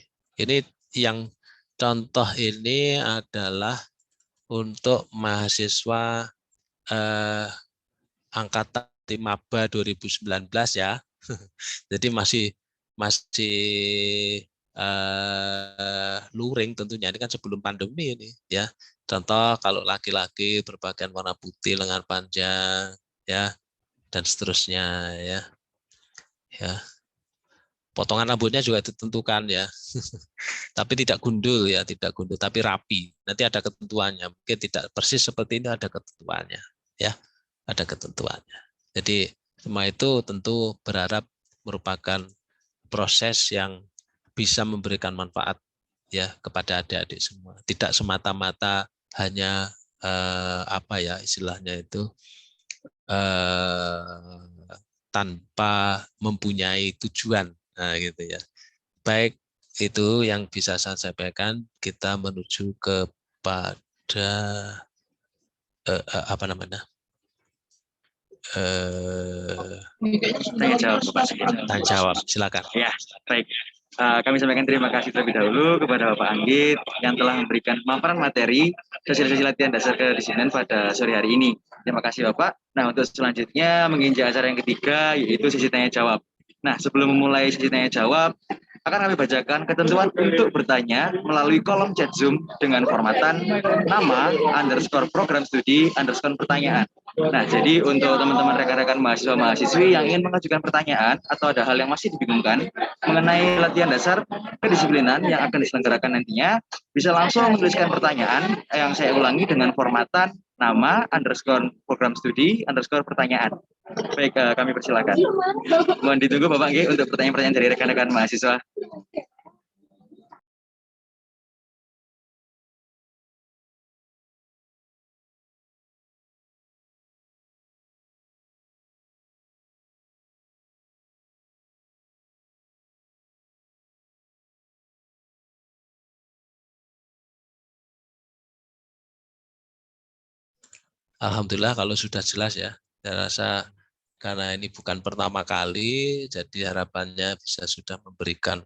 yang contoh ini adalah untuk mahasiswa angkatan maba 2019 ya. Jadi masih luring tentunya, ini kan sebelum pandemi ini ya. Contoh kalau laki-laki berpakaian warna putih lengan panjang ya dan seterusnya ya. Potongan rambutnya juga ditentukan ya. Tapi tidak gundul ya, tidak gundul tapi rapi. Nanti ada ketentuannya. Mungkin tidak persis seperti ini, ada ketentuannya ya. Ada ketentuannya. Jadi semua itu tentu berharap merupakan proses yang bisa memberikan manfaat ya kepada adik-adik semua. Tidak semata-mata hanya apa ya istilahnya itu tanpa mempunyai tujuan. Nah, gitu ya. Baik, itu yang bisa saya sampaikan. Kita menuju kepada apa namanya? Tanya jawab, Bapak. Tanya jawab, silakan. Ya, baik. Kami sampaikan terima kasih terlebih dahulu kepada Bapak Anggit yang telah memberikan pemaparan materi sesi latihan dasar kedisiplinan pada sore hari ini. Terima kasih Bapak. Nah, untuk selanjutnya menginjak acara yang ketiga, yaitu sesi tanya jawab. Nah, sebelum memulai sesi tanya jawab, akan kami bacakan ketentuan untuk bertanya melalui kolom chat Zoom dengan formatan nama _ program studi _ pertanyaan. Nah, jadi untuk teman-teman rekan-rekan mahasiswa-mahasiswi yang ingin mengajukan pertanyaan atau ada hal yang masih dibingungkan mengenai latihan dasar kedisiplinan yang akan diselenggarakan nantinya, bisa langsung menuliskan pertanyaan yang saya ulangi dengan formatan nama _ program studi _ pertanyaan. Baik, kami persilakan. Mohon ditunggu Bapak G untuk pertanyaan-pertanyaan dari rekan-rekan mahasiswa. Alhamdulillah kalau sudah jelas ya. Saya rasa karena ini bukan pertama kali, jadi harapannya bisa sudah memberikan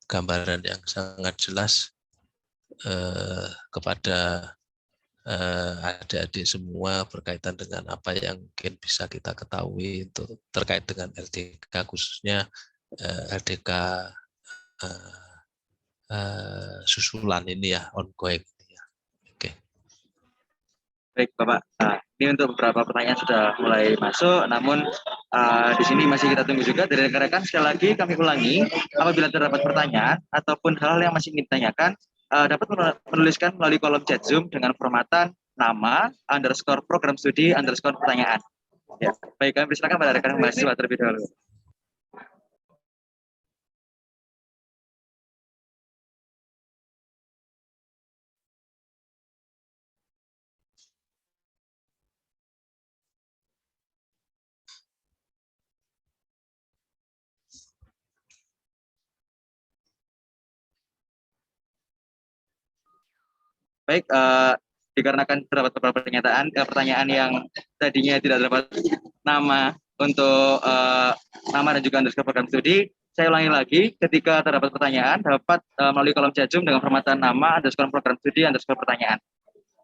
gambaran yang sangat jelas kepada adik-adik semua berkaitan dengan apa yang mungkin bisa kita ketahui untuk terkait dengan LDK, khususnya LDK susulan ini ya, ongoing. Baik Bapak, ini untuk beberapa pertanyaan sudah mulai masuk, namun di sini masih kita tunggu juga dari rekan-rekan. Sekali lagi kami ulangi, apabila terdapat pertanyaan ataupun hal-hal yang masih ingin ditanyakan, dapat menuliskan melalui kolom chat Zoom dengan formatan nama _ program studi _ pertanyaan. Ya, baik, kami persilakan pada rekan mahasiswa terlebih dahulu. Baik, dikarenakan terdapat beberapa pertanyaan yang tadinya tidak dapat nama untuk nama dan juga _ program studi, saya ulangi lagi, ketika terdapat pertanyaan dapat melalui kolom chat Zoom dengan formatan nama _ program studi _ pertanyaan.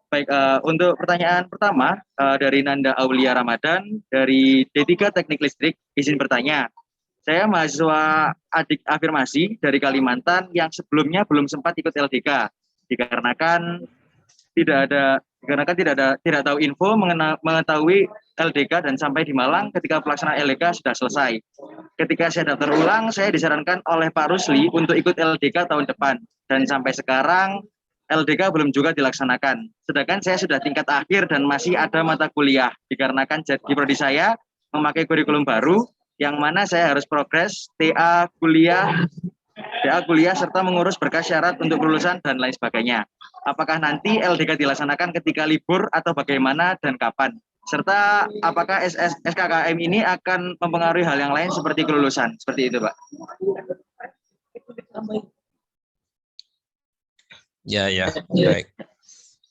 Baik, untuk pertanyaan pertama dari Nanda Aulia Ramadan dari D3 Teknik Listrik, izin bertanya. Saya mahasiswa adik afirmasi dari Kalimantan yang sebelumnya belum sempat ikut LDK dikarenakan tidak tahu info mengetahui LDK dan sampai di Malang ketika pelaksanaan LDK sudah selesai. Ketika saya daftar ulang, saya disarankan oleh Pak Rusli untuk ikut LDK tahun depan dan sampai sekarang LDK belum juga dilaksanakan. Sedangkan saya sudah tingkat akhir dan masih ada mata kuliah dikarenakan di prodi saya memakai kurikulum baru yang mana saya harus progres TA kuliah serta mengurus berkas syarat untuk kelulusan dan lain sebagainya. Apakah nanti LDK dilaksanakan ketika libur atau bagaimana dan kapan? Serta apakah SKKM ini akan mempengaruhi hal yang lain seperti kelulusan? Seperti itu, Pak. Ya, baik.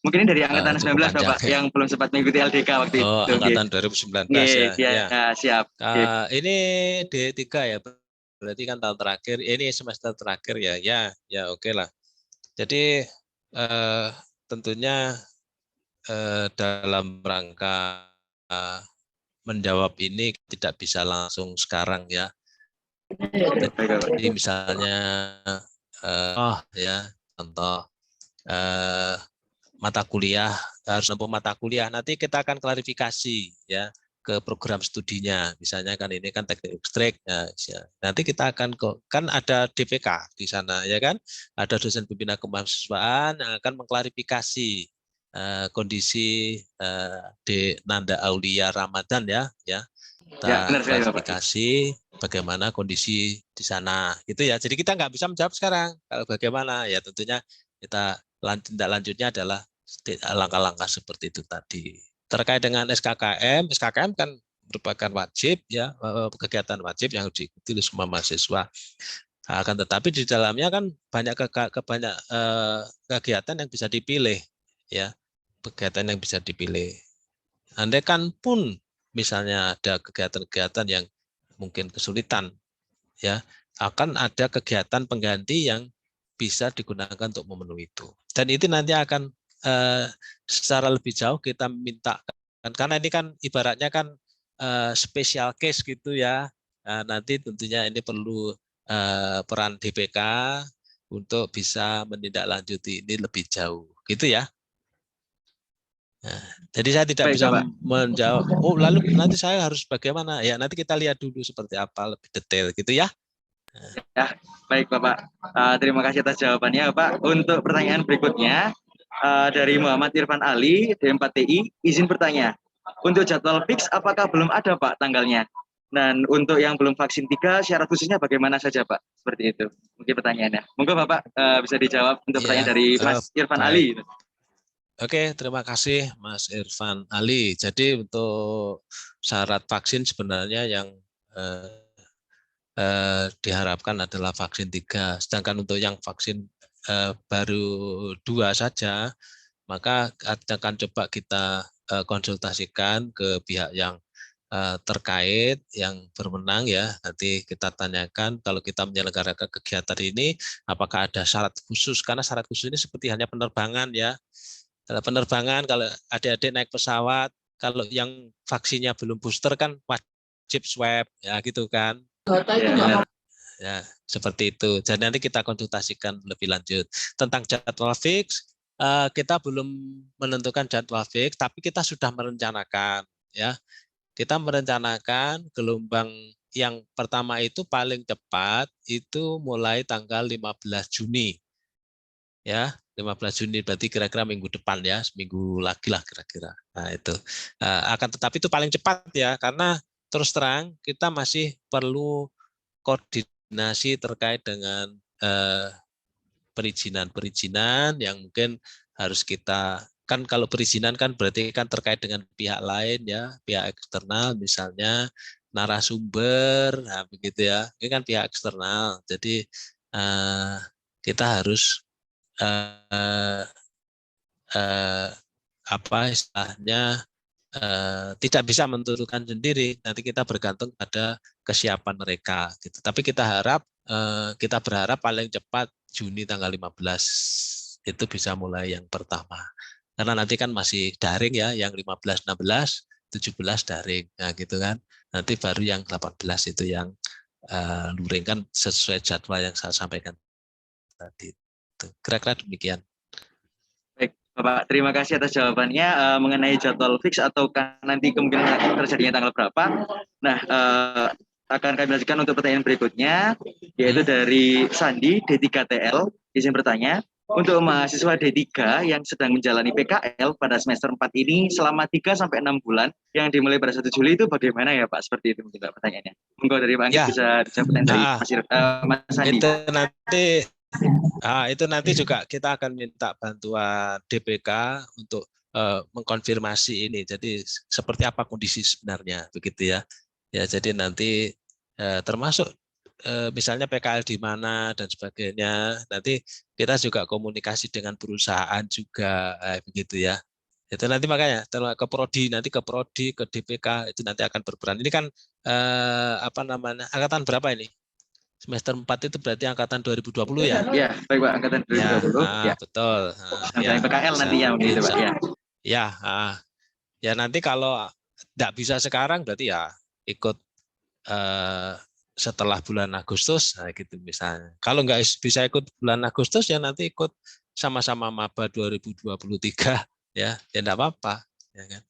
Mungkin ini dari angkatan 19 Bapak yang belum sempat mengikuti LDK waktu itu. Angkatan 2019 ya. Siap. Ini D3 ya, berarti kan tahun terakhir, ini semester terakhir ya oke lah. Jadi tentunya dalam rangka menjawab ini tidak bisa langsung sekarang ya. Jadi misalnya contoh mata kuliah, harus menempuh mata kuliah. Nanti kita akan klarifikasi ya ke program studinya. Misalnya kan ini kan teknik listrik. Nah, nanti kita akan kan ada DPK di sana ya kan, ada dosen pembina kemahasiswaan yang akan mengklarifikasi kondisi di Nanda Aulia Ramadan ya. Ya, Kita benar sekali Bapak. klarifikasi bagaimana kondisi di sana gitu ya. Jadi kita nggak bisa menjawab sekarang kalau bagaimana ya, tentunya kita tindak lanjutnya adalah langkah-langkah seperti itu tadi. Terkait dengan SKKM kan merupakan wajib ya, kegiatan wajib yang diikuti oleh semua mahasiswa. Akan tetapi di dalamnya kan banyak kegiatan yang bisa dipilih ya, kegiatan yang bisa dipilih. Andai kan pun misalnya ada kegiatan-kegiatan yang mungkin kesulitan ya, akan ada kegiatan pengganti yang bisa digunakan untuk memenuhi itu. Dan itu nanti akan secara lebih jauh kita minta, karena ini kan ibaratnya kan special case gitu ya. Nanti tentunya ini perlu peran DPK untuk bisa menindaklanjuti ini lebih jauh, gitu ya. Nah, jadi saya tidak Baik, bisa Bapak. menjawab. Oh, lalu nanti saya harus bagaimana? Ya, nanti kita lihat dulu seperti apa lebih detail, gitu ya. Ya, baik Bapak. Terima kasih atas jawabannya Bapak. Untuk pertanyaan berikutnya dari Muhammad Irfan Ali, D4TI, izin bertanya. Untuk jadwal fix apakah belum ada Pak tanggalnya? Dan untuk yang belum vaksin 3, syarat khususnya bagaimana saja Pak? Seperti itu mungkin pertanyaannya. Monggo Bapak bisa dijawab untuk pertanyaan Ya, dari Mas Irfan baik. Ali. Oke, terima kasih Mas Irfan Ali. Jadi untuk syarat vaksin sebenarnya yang diharapkan adalah vaksin 3. Sedangkan untuk yang vaksin baru 2 saja, maka akan coba kita konsultasikan ke pihak yang terkait, yang berwenang ya. Nanti kita tanyakan kalau kita menyelenggarakan kegiatan ini, apakah ada syarat khusus? Karena syarat khusus ini seperti hanya penerbangan ya. Dalam penerbangan, kalau adik-adik naik pesawat, kalau yang vaksinnya belum booster kan wajib swab ya gitu kan. Ya, ya seperti itu. Jadi nanti kita konsultasikan lebih lanjut tentang jadwal fix. Kita belum menentukan jadwal fix, tapi kita sudah merencanakan ya. Kita merencanakan gelombang yang pertama itu paling cepat itu mulai tanggal 15 Juni. Ya, 15 Juni berarti kira-kira minggu depan ya, seminggu lagi lah kira-kira. Nah, itu. Akan tetapi itu paling cepat ya, karena terus terang kita masih perlu koordinasi terkait dengan perizinan-perizinan yang mungkin harus kita, kan kalau perizinan kan berarti kan terkait dengan pihak lain ya, pihak eksternal misalnya narasumber, nah begitu ya. Ini kan pihak eksternal. Jadi kita harus apa istilahnya tidak bisa menentukan sendiri. Nanti kita bergantung pada kesiapan mereka. Gitu. Tapi kita berharap paling cepat Juni tanggal 15 itu bisa mulai yang pertama. Karena nanti kan masih daring ya, yang 15, 16, 17 daring. Nah gitu kan. Nanti baru yang 18 itu yang luring, kan sesuai jadwal yang saya sampaikan tadi. Kira-kira demikian. Baik, Bapak, terima kasih atas jawabannya mengenai jadwal fix atau nanti kemungkinan terjadinya tanggal berapa. Nah, akan kami lanjutkan untuk pertanyaan berikutnya, yaitu dari Sandi, D3TL. Izin bertanya, untuk mahasiswa D3 yang sedang menjalani PKL pada semester 4 ini selama 3-6 bulan yang dimulai pada 1 Juli itu bagaimana ya Pak? Seperti itu mungkin Pak pertanyaannya. Monggo dari Pak Anggit bisa dijawab dari Mas Sandi. Itu nanti juga kita akan minta bantuan DPK untuk mengkonfirmasi ini. Jadi seperti apa kondisi sebenarnya begitu ya. Ya jadi nanti termasuk misalnya PKL di mana dan sebagainya. Nanti kita juga komunikasi dengan perusahaan juga begitu ya. Itu nanti makanya ke prodi, nanti ke prodi, ke DPK itu nanti akan berperan. Ini kan apa namanya, angkatan berapa ini? Semester 4 itu berarti angkatan 2020 ya? Iya, baik Pak, angkatan 2020. Ya, Betul. ya, PKL nantinya begitu Pak ya. Ya nanti kalau tidak bisa sekarang berarti ya ikut setelah bulan Agustus, nah gitu misalnya. Kalau nggak bisa ikut bulan Agustus ya nanti ikut sama-sama maba 2023 ya enggak apa-apa ya kan.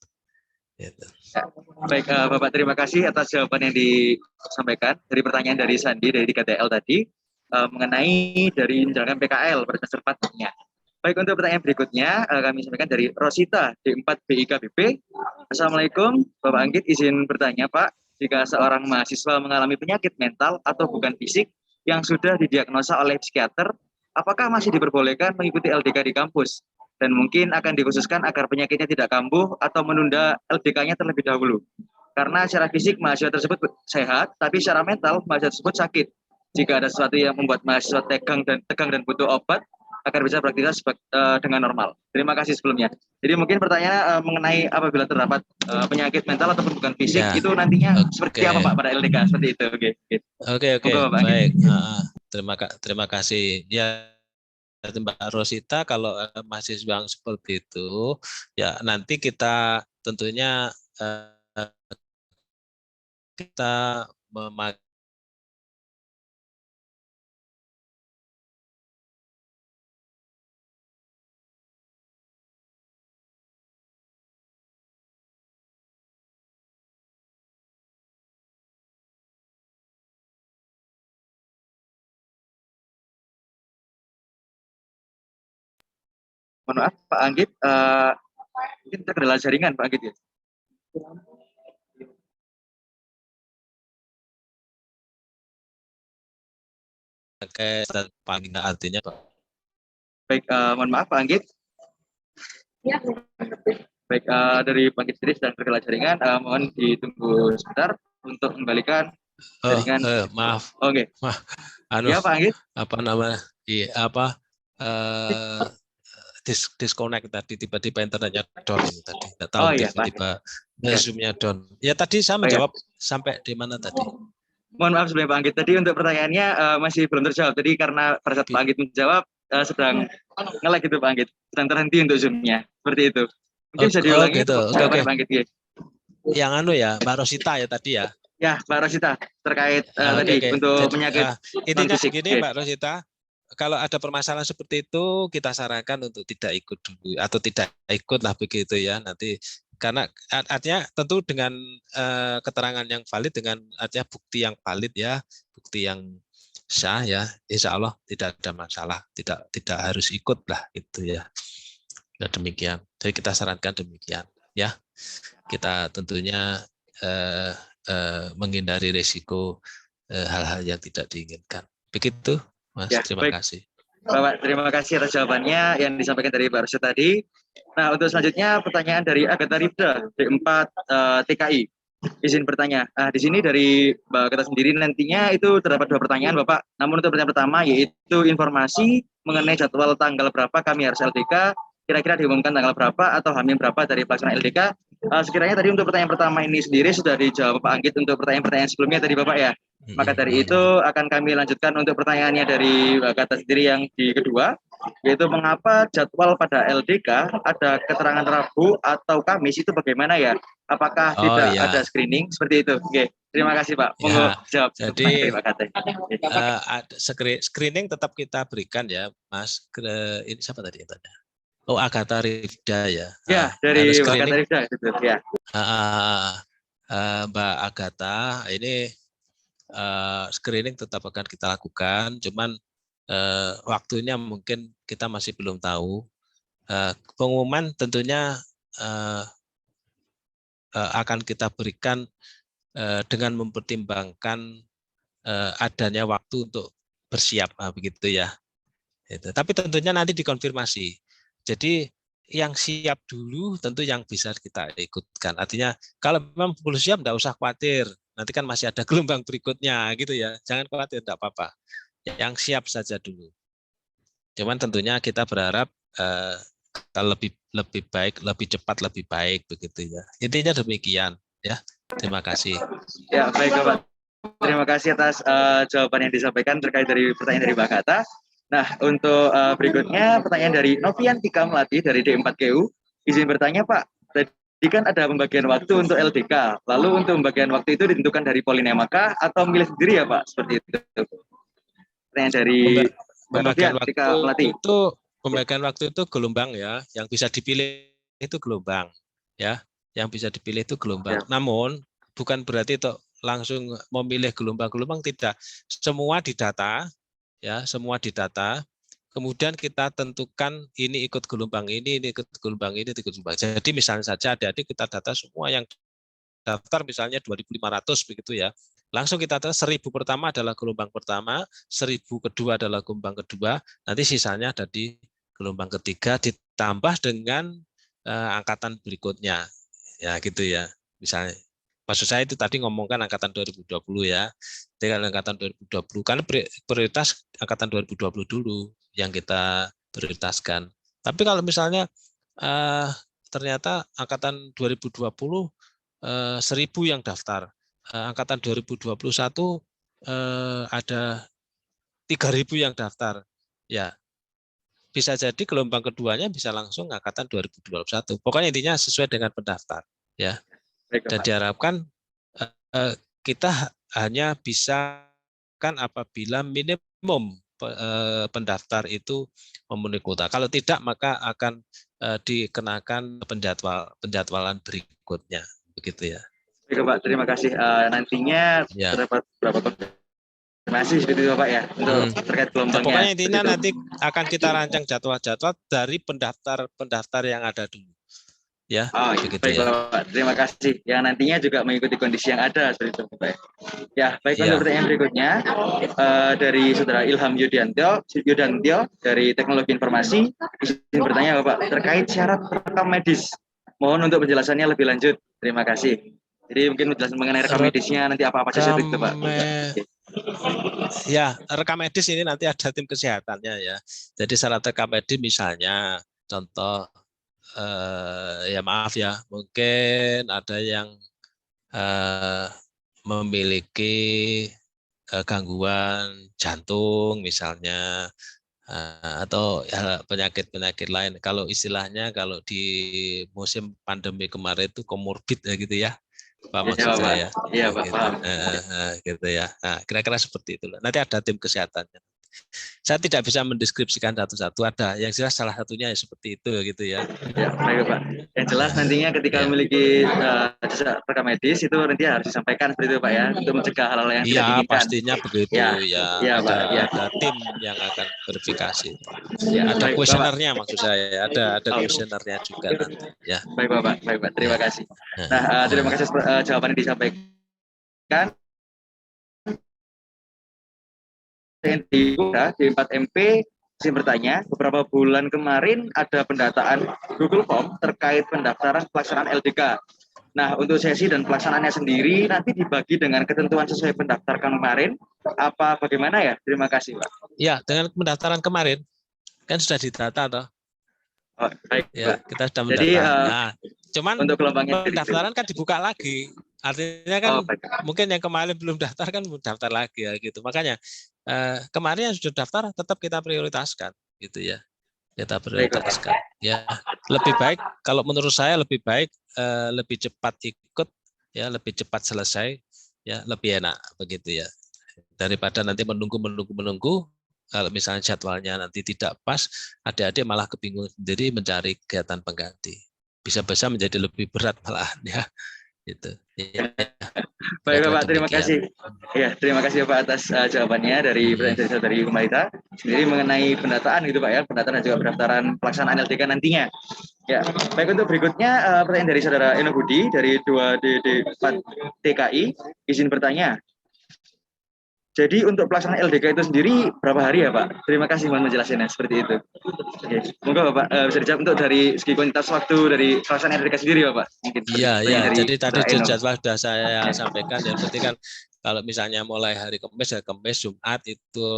Gitu. Ya. Baik, Bapak, terima kasih atas jawaban yang disampaikan dari pertanyaan dari Sandi dari KTL tadi mengenai dari menjalankan PKL pada semester 4-nya. Baik, untuk pertanyaan berikutnya kami sampaikan dari Rosita D4 BIKBP. Assalamualaikum, Bapak Anggit, izin bertanya Pak, jika seorang mahasiswa mengalami penyakit mental atau bukan fisik yang sudah didiagnosa oleh psikiater, apakah masih diperbolehkan mengikuti LDK di kampus? Dan mungkin akan dikhususkan agar penyakitnya tidak kambuh atau menunda LDK-nya terlebih dahulu. Karena secara fisik mahasiswa tersebut sehat, tapi secara mental mahasiswa tersebut sakit. Jika ada sesuatu yang membuat mahasiswa tegang dan butuh obat, agar bisa beraktivitas dengan normal. Terima kasih sebelumnya. Jadi mungkin pertanyaannya mengenai apabila terdapat penyakit mental ataupun bukan fisik, Ya, itu nantinya seperti apa oke. Pak pada LDK? Seperti itu. Oke. Oke, Monggo Bapak Anggit. baik. Terima kasih. Ya, Mbak Rosita, kalau mahasiswa yang seperti itu, ya nanti kita tentunya kita memakai Mohon maaf Pak Anggit, mungkin terkendala jaringan Pak Anggit ya. paling artinya Baik, mohon maaf Pak Anggit. Ya. Baik, dari Pak Anggit sendiri sedang terkendala jaringan, mohon ditunggu sebentar untuk kembalikan jaringan. maaf, Oke. anu Ya Pak Anggit. apa namanya? Iya, eh, disconnect tadi, tiba-tiba internetnya down ini tadi, nggak tahu Iya, tiba-tiba Ya. Zoom-nya down. Ya tadi saya menjawab sampai di mana tadi? Mohon maaf sebelumnya Pak Anggit, tadi untuk pertanyaannya masih belum terjawab. Tadi karena pada saat Pak Anggit menjawab sedang nge-lag gitu Pak Anggit, sedang terhenti untuk Zoom-nya. Seperti itu. Mungkin bisa diulangi gitu. jawabannya Pak Anggit. Yang ya, Mbak Rosita ya tadi ya. Ya, Mbak Rosita terkait tadi untuk Jadi, penyakit intinya non-fisik. gini Mbak Rosita, kalau ada permasalahan seperti itu kita sarankan untuk tidak ikut dulu atau tidak ikut lah begitu ya nanti, karena artinya tentu dengan keterangan yang valid, dengan artinya bukti yang valid ya, bukti yang sah ya, insya Allah tidak ada masalah, tidak harus ikut lah itu ya. Nah, demikian, jadi kita sarankan demikian ya, kita tentunya menghindari risiko hal-hal yang tidak diinginkan. Begitu, Mas. Ya, Terima baik. kasih. Bapak, terima kasih atas jawabannya yang disampaikan dari Mbak Rosita tadi. Nah, untuk selanjutnya pertanyaan dari Agatha Rifda, D4 TKI. Izin bertanya, di sini dari Mbak Agatha sendiri nantinya itu terdapat 2 pertanyaan Bapak. Namun untuk pertanyaan pertama yaitu informasi mengenai jadwal tanggal berapa kami harus LDK, kira-kira diumumkan tanggal berapa atau hamil berapa dari pelaksanaan LDK. Sekiranya tadi untuk pertanyaan pertama ini sendiri sudah dijawab Pak Anggit untuk pertanyaan-pertanyaan sebelumnya tadi Bapak ya. Maka dari itu akan kami lanjutkan untuk pertanyaannya dari Mbak Agatha sendiri yang di kedua, yaitu mengapa jadwal pada LDK ada keterangan Rabu atau Kamis, itu bagaimana ya? Apakah tidak ada screening seperti itu? Oke, terima kasih Pak. Monggo jawab. Jadi Terima screening tetap kita berikan ya, Mas. Ini siapa tadi yang tanya? Oh, Agatha Rifda ya. Ya, dari Mbak Agatha Rifda itu ya. Mbak Agatha, ini screening tetap akan kita lakukan, cuman waktunya mungkin kita masih belum tahu. Pengumuman tentunya akan kita berikan dengan mempertimbangkan adanya waktu untuk bersiap, begitu ya. Tapi tentunya nanti dikonfirmasi. Jadi yang siap dulu tentu yang bisa kita ikutkan. Artinya kalau memang belum siap enggak usah khawatir. Nanti kan masih ada gelombang berikutnya gitu ya. Jangan khawatir, enggak apa-apa. Yang siap saja dulu. Cuman tentunya kita berharap kalau lebih baik, lebih cepat, lebih baik begitu ya. Intinya demikian ya. Terima kasih. Ya, baik Bapak. Terima kasih atas jawaban yang disampaikan terkait dari pertanyaan dari Mbak Agatha. Nah, untuk berikutnya pertanyaan dari Novian Tika Melati dari D4GU. Izin bertanya Pak, tadi kan ada pembagian waktu untuk LDK. Lalu untuk pembagian waktu itu ditentukan dari Polinemakah atau milih sendiri ya Pak? Seperti itu. Pertanyaan dari pembagian Novian Tika Melati. Pembagian waktu itu gelombang ya, yang bisa dipilih itu gelombang ya. yang bisa dipilih itu gelombang. Ya. Namun bukan berarti langsung memilih gelombang-gelombang, tidak. Semua didata, ya, semua didata. Kemudian kita tentukan ini ikut gelombang ini ikut gelombang ini, ikut gelombang. Jadi misalnya saja adik-adik kita data semua yang daftar misalnya 2.500 begitu ya. Langsung kita data 1.000 pertama adalah gelombang pertama, 1.000 kedua adalah gelombang kedua, nanti sisanya ada di gelombang ketiga ditambah dengan angkatan berikutnya. Ya gitu ya. Misalnya maksud saya itu tadi ngomongkan angkatan 2020 ya. Dengan angkatan 2020 karena prioritas angkatan 2020 dulu yang kita prioritaskan. Tapi kalau misalnya ternyata angkatan 2020 1.000 yang daftar, angkatan 2021 ada 3.000 yang daftar, ya bisa jadi gelombang keduanya bisa langsung angkatan 2021. Pokoknya intinya sesuai dengan pendaftar, ya. Dan diharapkan kita hanya bisa kan apabila minimum pendaftar itu memenuhi kuota. Kalau tidak maka akan dikenakan penjadwalan berikutnya, begitu ya. Baik Pak, terima kasih. Nantinya Ya. terdapat berapa konfirmasi seperti itu Pak ya untuk terkait gelombangnya. Pokoknya intinya nanti akan kita rancang jadwal-jadwal dari pendaftar yang ada dulu. Ya, begitu baik ya. Bapak, terima kasih. Yang nantinya juga mengikuti kondisi yang ada seperti itu Pak. Ya, baik untuk pertanyaan berikutnya dari Saudara Ilham Yudantio dari Teknologi Informasi. Izin bertanya Bapak terkait syarat rekam medis. Mohon untuk penjelasannya lebih lanjut. Terima kasih. Jadi mungkin penjelasan mengenai rekam medisnya nanti apa-apa saja itu Pak. Ya, rekam medis ini nanti ada tim kesehatannya ya. Jadi syarat rekam medis misalnya contoh ya maaf ya, mungkin ada yang memiliki gangguan jantung misalnya, atau ya, penyakit-penyakit lain. Kalau istilahnya kalau di musim pandemi kemarin itu komorbid ya gitu ya. Pak maksud saya. Iya Pak, gitu. paham. Gitu ya. Nah, kira-kira seperti itu. Nanti ada tim kesehatannya. Saya tidak bisa mendeskripsikan satu-satu, ada yang jelas salah satunya ya seperti itu gitu ya. Ya, baik Pak. Yang jelas nantinya ketika memiliki jasa rekam medis itu nanti harus disampaikan seperti itu Pak ya, untuk mencegah hal-hal yang tidak Iya, diinginkan. pastinya begitu ya. Ada tim yang akan verifikasi. Ada kuesionernya maksud saya, ada kuesionernya juga nanti ya. Baik Bapak, terima kasih. Nah, terima kasih jawaban yang disampaikan. Di 4MP saya bertanya, beberapa bulan kemarin ada pendataan Google Form terkait pendaftaran pelaksanaan LDK. Nah, untuk sesi dan pelaksanaannya sendiri nanti dibagi dengan ketentuan sesuai pendaftaran kemarin. Apa bagaimana ya? Terima kasih, Pak. Ya, dengan pendaftaran kemarin kan sudah didata toh. Oh, baik, ya, Pak. kita sudah mendata. Jadi, nah, cuman untuk gelombangnya pendaftaran kan dibuka lagi. Artinya kan mungkin yang kemarin belum daftar kan daftar lagi ya gitu. Makanya kemarin yang sudah daftar tetap kita prioritaskan gitu ya. Kita prioritaskan. Ya, lebih baik kalau menurut saya lebih baik lebih cepat ikut ya, lebih cepat selesai ya, lebih enak begitu ya. Daripada nanti menunggu kalau misalnya jadwalnya nanti tidak pas, adik-adik malah kebingungan sendiri mencari kegiatan pengganti. Bisa-bisa menjadi lebih berat malahan ya. Gitu. Ya. Baik Bapak, terima kasih. Ya, terima kasih Bapak atas jawabannya dari pertanyaan dari Humaita sendiri mengenai pendataan gitu Pak ya, pendataan dan juga pendaftaran pelaksanaan LDK nantinya. Ya, baik untuk berikutnya pertanyaan dari Saudara Eno Budi dari 2DD4 TKI, izin bertanya. Jadi untuk pelaksanaan LDK itu sendiri berapa hari ya Pak? Terima kasih mohon menjelaskannya seperti itu. Oke, monggo Bapak bisa dijawab untuk dari segi kuantitas waktu dari pelaksanaan LDK sendiri Bapak. Iya. Jadi tadi jadwal sudah saya sampaikan ya. Berarti kan kalau misalnya mulai hari Kamis ya Kamis, Jumat itu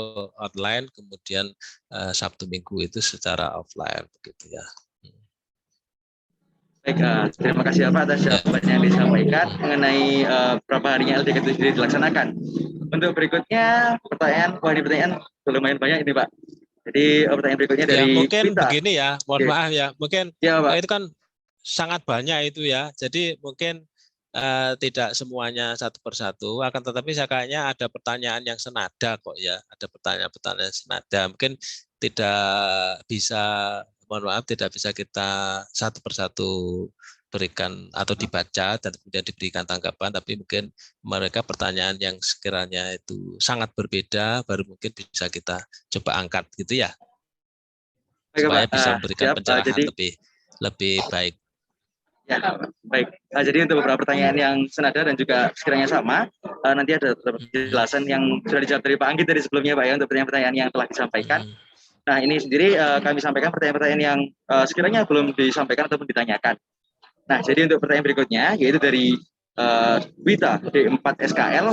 online, kemudian Sabtu Minggu itu secara offline begitu ya. Baik, terima kasih Bapak atas jawaban yang disampaikan mengenai berapa harinya LDK itu sendiri dilaksanakan. Untuk berikutnya pertanyaan lumayan banyak ini Pak. Jadi pertanyaan berikutnya dari mungkin Vita. Begini ya, mohon maaf ya, mungkin ya, Pak. Itu kan sangat banyak itu ya. Jadi mungkin tidak semuanya satu persatu, akan tetapi saya kayaknya ada pertanyaan yang senada kok ya, ada pertanyaan-pertanyaan senada. Mungkin tidak bisa, mohon maaf, tidak bisa kita satu persatu diberikan atau dibaca dan kemudian diberikan tanggapan, tapi mungkin mereka pertanyaan yang sekiranya itu sangat berbeda baru mungkin bisa kita coba angkat gitu ya, Baik, supaya Pak. bisa memberikan Siap. pencerahan Jadi lebih baik. ya, baik. Jadi untuk beberapa pertanyaan yang senada dan juga sekiranya sama, nanti ada penjelasan yang sudah dijawab dari Pak Anggit dari sebelumnya, Pak, ya, untuk pertanyaan-pertanyaan yang telah disampaikan. Nah, ini sendiri kami sampaikan pertanyaan-pertanyaan yang sekiranya belum disampaikan ataupun ditanyakan. Nah, jadi untuk pertanyaan berikutnya, yaitu dari Wita D4 SKL,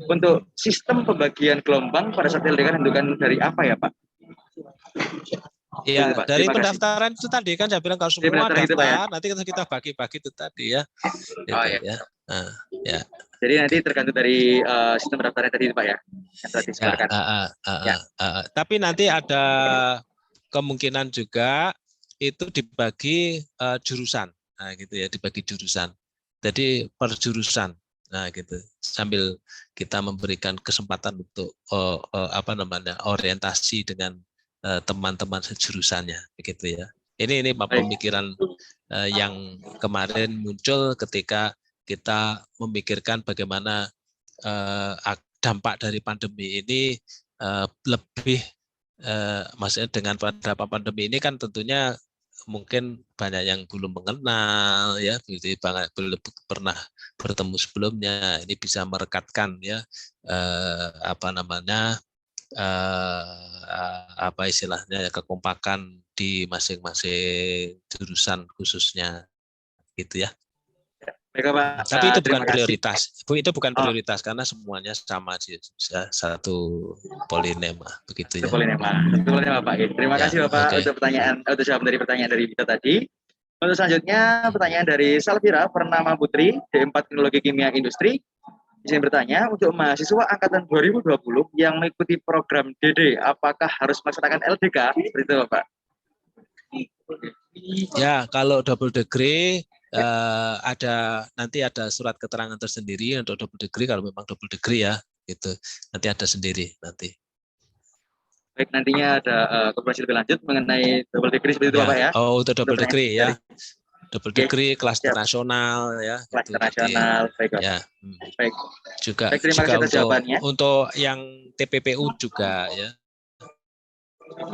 untuk sistem pembagian gelombang pada saat LDK tentukan dari apa ya, Pak? Iya, Pak. dari Terima kasih. pendaftaran itu tadi kan saya bilang kalau semua Pendaftaran gitu, Pak, ya? daftar, nanti kita bagi-bagi itu tadi ya. Gitu, Oh, ya. Ya. Nah, ya. Jadi nanti tergantung dari sistem pendaftaran tadi, Pak, ya? Yang telah disebarkan. Ya, tapi nanti ada kemungkinan juga itu dibagi jurusan. Nah, gitu ya, dibagi jurusan. Jadi per jurusan. Nah, gitu. Sambil kita memberikan kesempatan untuk orientasi dengan teman-teman sejurusannya, begitu ya. Ini pemikiran yang kemarin muncul ketika kita memikirkan bagaimana dampak dari pandemi ini lebih maksudnya dengan pada pandemi ini kan tentunya mungkin banyak yang belum mengenal ya, belum pernah bertemu sebelumnya. Ini bisa merekatkan ya apa istilahnya kekompakan di masing-masing jurusan khususnya gitu ya. Baik, Pak. Tapi itu bukan Terima kasih. prioritas. Itu bukan prioritas karena semuanya sama sih, satu polinema begitu ya. Polinema, Pak. Terima kasih Bapak untuk pertanyaan, untuk jawaban dari pertanyaan dari Vita tadi. Untuk selanjutnya pertanyaan dari Salvira Purnama Putri D4 Teknologi Kimia Industri. Izin bertanya, untuk mahasiswa angkatan 2020 yang mengikuti program DD, apakah harus melaksanakan LDK? Seperti itu, Bapak. Ya, kalau double degree nanti ada surat keterangan tersendiri untuk double degree kalau memang double degree ya, gitu. Nanti ada sendiri nanti. Baik, nantinya ada konfirmasi lebih lanjut mengenai double degree seperti itu, Bapak, ya. Oh, untuk double degree ya. Double degree kelas internasional ya. Kelas internasional, baik, Bapak. Ya. Baik. Juga baik, terima kasih atas jawabannya. Untuk yang TPPU juga ya.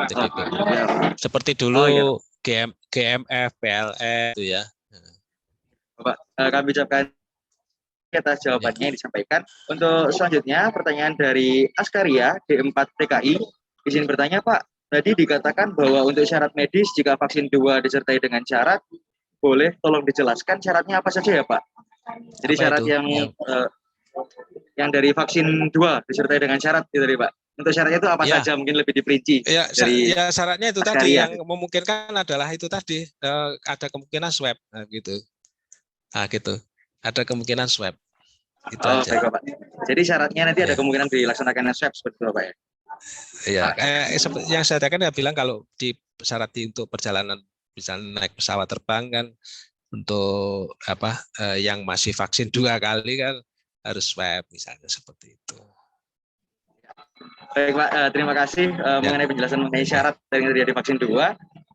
TPPU. Seperti dulu GMF, PLN itu ya. Bapak, kami ucapkan atas jawabannya yang disampaikan. Untuk selanjutnya pertanyaan dari Askaria D4 TKI. Izin bertanya, Pak. Tadi dikatakan bahwa untuk syarat medis jika vaksin 2 disertai dengan syarat, boleh tolong dijelaskan syaratnya apa saja ya, Pak? Jadi apa syarat yang dari vaksin 2 disertai dengan syarat itu tadi, Pak. Untuk syaratnya itu apa saja, mungkin lebih diperinci. Ya, syaratnya itu tadi yang memungkinkan adalah itu tadi ada kemungkinan swab gitu. Nah, gitu. Ada kemungkinan swab. Itu aja. Baik, Bapak. Jadi syaratnya nanti ada kemungkinan dilaksanakan swab seperti itu, Pak, ya? Iya, yang saya katakan bilang kalau di syarat untuk perjalanan misalnya naik pesawat terbang kan untuk yang masih vaksin 2 kali kan harus swab misalnya seperti itu. Baik, Pak, terima kasih mengenai penjelasan mengenai syarat yang terjadi vaksin 2.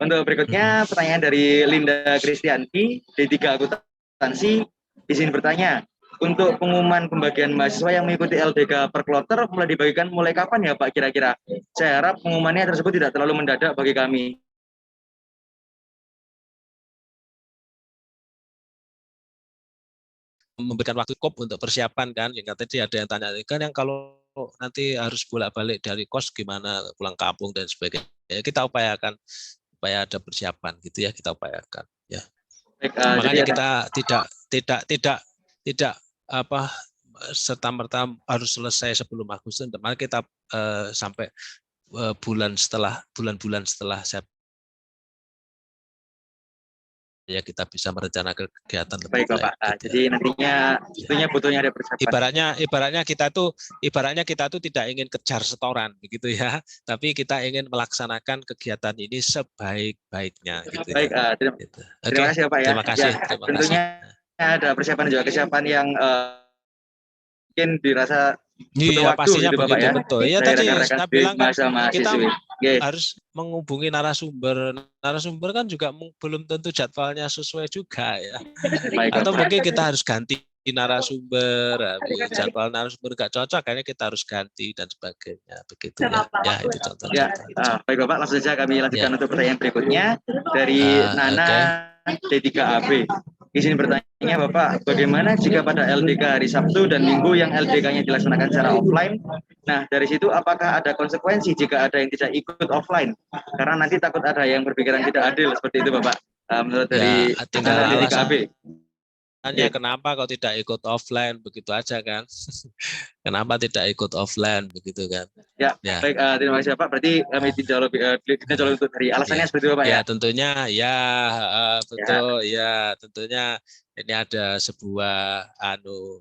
Untuk berikutnya pertanyaan dari Linda Kristianti D3 Akuntansi. Izin bertanya, untuk pengumuman pembagian mahasiswa yang mengikuti LDK per kloter mulai dibagikan mulai kapan ya, Pak, kira-kira? Saya harap pengumumannya tersebut tidak terlalu mendadak bagi kami. Memberikan waktu cukup untuk persiapan kan, yang tadi ada yang tanya kan yang kalau nanti harus bolak-balik dari kos gimana pulang kampung dan sebagainya. Kita upayakan supaya ada persiapan gitu ya, kita upayakan ya. Baik, makanya kita tidak serta-merta harus selesai sebelum Agustus, makanya kita sampai bulan-bulan setelah ya kita bisa merencanakan kegiatan lebih baik. Baik, Bapak. Gitu. Jadi nantinya tentunya butuhnya ada persiapan. Ibaratnya kita tuh tidak ingin kejar setoran begitu ya, tapi kita ingin melaksanakan kegiatan ini sebaik-baiknya gitu. Baik, ya. Terima kasih, Pak, ya. Terima kasih. Tentunya ada persiapan juga kesiapan yang mungkin dirasa butuh waktu pastinya gitu, Bapak, ya. Betul. Ya tadi saya bilang kan Oke. harus menghubungi narasumber. Narasumber kan juga belum tentu jadwalnya sesuai juga ya. Baik, Atau Bapak. mungkin kita harus ganti narasumber, jadwal narasumber nggak cocok, kayaknya kita harus ganti dan sebagainya, begitu ya. Ya itu Ya, contoh-contoh. baik Bapak, langsung saja kami lanjutkan Ya, untuk pertanyaan berikutnya dari Nana oke. D3AB. Izin bertanya Bapak, bagaimana jika pada LDK hari Sabtu dan Minggu yang LDK-nya dilaksanakan secara offline? Nah, dari situ apakah ada konsekuensi jika ada yang tidak ikut offline? Karena nanti takut ada yang berpikiran tidak adil, seperti itu Bapak. Menurut dari Ya, tinggal Nana alasan. D3AB. Tanya kenapa kok tidak ikut offline, begitu aja kan? Kenapa tidak ikut offline, begitu kan? Ya, Ya, baik. Terima kasih Bapak. Berarti kami tidak lebih untuk dari alasannya ya, seperti itu Bapak ya. ya tentunya ya Ya, betul ya tentunya ini ada sebuah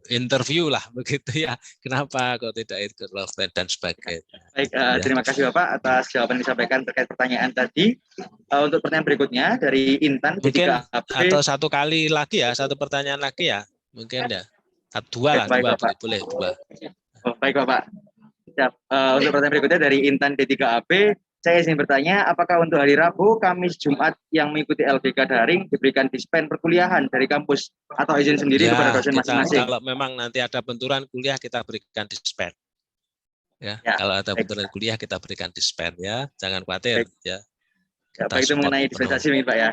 interview lah begitu ya. Kenapa kok tidak ikut offline dan sebagainya? baik. Ya. Terima kasih Bapak atas jawaban yang disampaikan terkait pertanyaan tadi. Untuk pertanyaan berikutnya dari Intan Mungkin D3AB. atau satu kali lagi ya, satu pertanyaan lagi ya, mungkin ya. Dua lah, Baik dua Bapak. boleh dua. Baik Bapak. Siap. Untuk pertanyaan berikutnya dari Intan D3AB, saya ingin bertanya, apakah untuk hari Rabu, Kamis, Jumat yang mengikuti LDK daring diberikan dispen perkuliahan dari kampus atau izin sendiri kepada Ya, dosen kita masing-masing? kalau memang nanti ada benturan kuliah kita berikan dispen. Ya, Ya, kalau ada baik. benturan kuliah kita berikan dispen ya, jangan khawatir Baik. ya. Ya, Kita baik, itu support mengenai penuh. dispensasi Pak ya.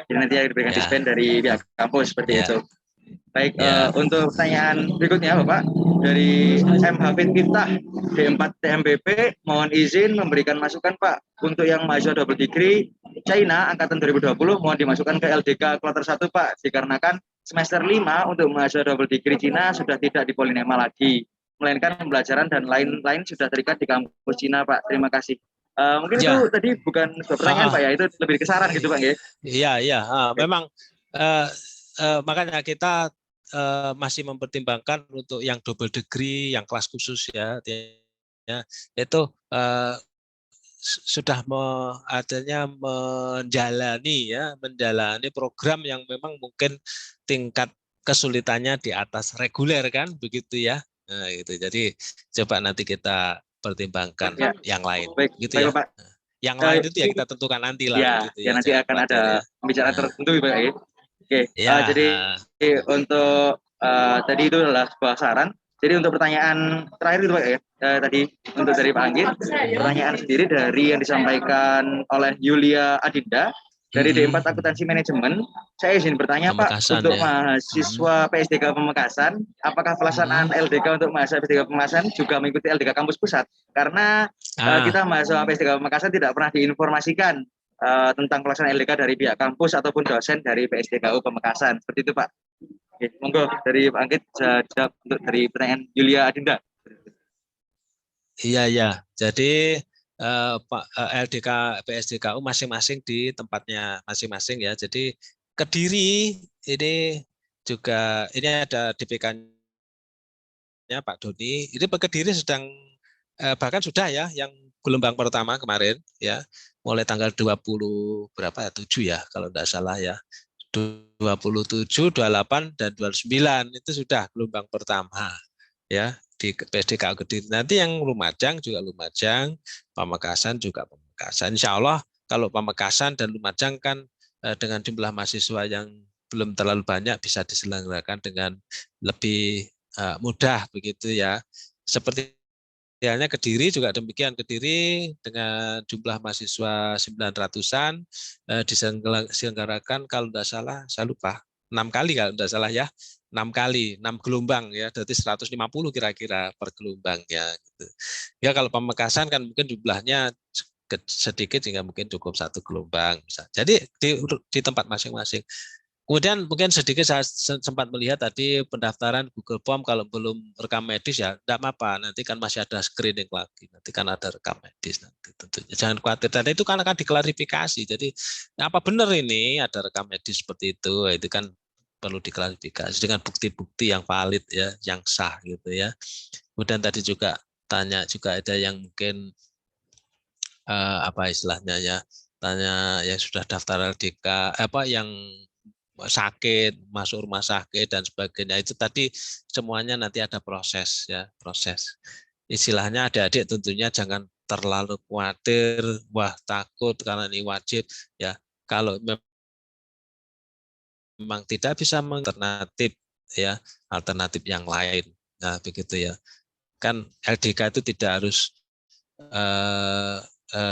Jadi nanti akan diberikan Ya, dispen dari pihak kampus seperti ya, itu. Baik, ya. untuk pertanyaan berikutnya Bapak, dari M. Hafid Miftah D4 TMBP, mohon izin memberikan masukan Pak, untuk yang mahasiswa double degree China angkatan 2020 mohon dimasukkan ke LDK kloter 1 Pak, dikarenakan semester 5 untuk mahasiswa double degree Cina sudah tidak di Polinema lagi, melainkan pembelajaran dan lain-lain sudah terikat di kampus Cina Pak. Terima kasih. Mungkin itu Ya, tadi bukan pertanyaan Pak ya, itu lebih ke saran gitu Pak ya. iya, iya. Memang makanya kita masih mempertimbangkan untuk yang double degree, yang kelas khusus ya, itu sudah adanya menjalani program yang memang mungkin tingkat kesulitannya di atas reguler kan, begitu ya. Nah, gitu. Jadi coba nanti kita pertimbangkan Ya, yang lain, baik, gitu baik ya. Bapak. Yang lain itu ya kita tentukan nanti lah, Ya, begitu ya ya. nanti Jangan akan ada khawatir ya. pembicaraan Nah, tertentu Pak ya. Oke, ya, jadi untuk tadi itu adalah sebuah saran. Jadi untuk pertanyaan terakhir itu Pak ya, tadi untuk dari Pak Anggit, pertanyaan sendiri dari yang disampaikan oleh Yulia Adinda dari D4 Akuntansi Manajemen. Saya izin bertanya Pak, Pamekasan untuk ya. mahasiswa PSDK Pamekasan, apakah pelaksanaan LDK untuk mahasiswa PSDK Pamekasan juga mengikuti LDK Kampus Pusat? Karena kita mahasiswa PSDK Pamekasan tidak pernah diinformasikan tentang pelaksanaan LDK dari pihak kampus ataupun dosen dari PSDKU Pamekasan. Seperti itu Pak. Oke, monggo dari Pak Anggit jawab untuk dari pertanyaan Yulia Adinda. Iya, ya. Jadi LDK PSDKU masing-masing di tempatnya masing-masing ya. Jadi Kediri ini juga ini ada DPK-nya Pak Doni. Ini Kediri sedang bahkan sudah ya yang gelombang pertama kemarin ya, mulai tanggal 20 berapa ya, 7 ya kalau tidak salah ya. 27, 28 dan 29 itu sudah gelombang pertama ya di PSDKU Kediri. Nanti yang Lumajang juga Lumajang, Pamekasan juga Pamekasan. Insya Allah kalau Pamekasan dan Lumajang kan dengan jumlah mahasiswa yang belum terlalu banyak bisa diselenggarakan dengan lebih mudah begitu ya. Seperti halnya Kediri juga demikian. Kediri dengan jumlah mahasiswa 900-an diselenggarakan kalau tidak salah, saya lupa, 6 kali kalau tidak salah ya. 6 kali, 6 gelombang ya, berarti 150 kira-kira per gelombangnya. Gitu. Ya kalau Pamekasan kan mungkin jumlahnya sedikit sehingga mungkin cukup satu gelombang. Jadi di tempat masing-masing. Kemudian mungkin sedikit saya sempat melihat tadi pendaftaran Google Form kalau belum rekam medis ya tidak apa-apa, nanti kan masih ada screening lagi, nanti kan ada rekam medis nanti tentunya. Jangan khawatir, dan itu kan akan diklarifikasi. Jadi apa benar ini ada rekam medis seperti itu kan perlu diklarifikasi dengan bukti-bukti yang valid ya, yang sah gitu ya. Kemudian tadi juga tanya juga ada yang mungkin apa istilahnya ya, tanya yang sudah daftar LDK apa yang sakit, masuk rumah sakit dan sebagainya. Itu tadi semuanya nanti ada proses ya, proses. Istilahnya adik-adik tentunya jangan terlalu khawatir, wah takut karena ini wajib ya. Kalau memang tidak bisa alternatif ya, alternatif yang lain. Nah, begitu ya. Kan LDK itu tidak harus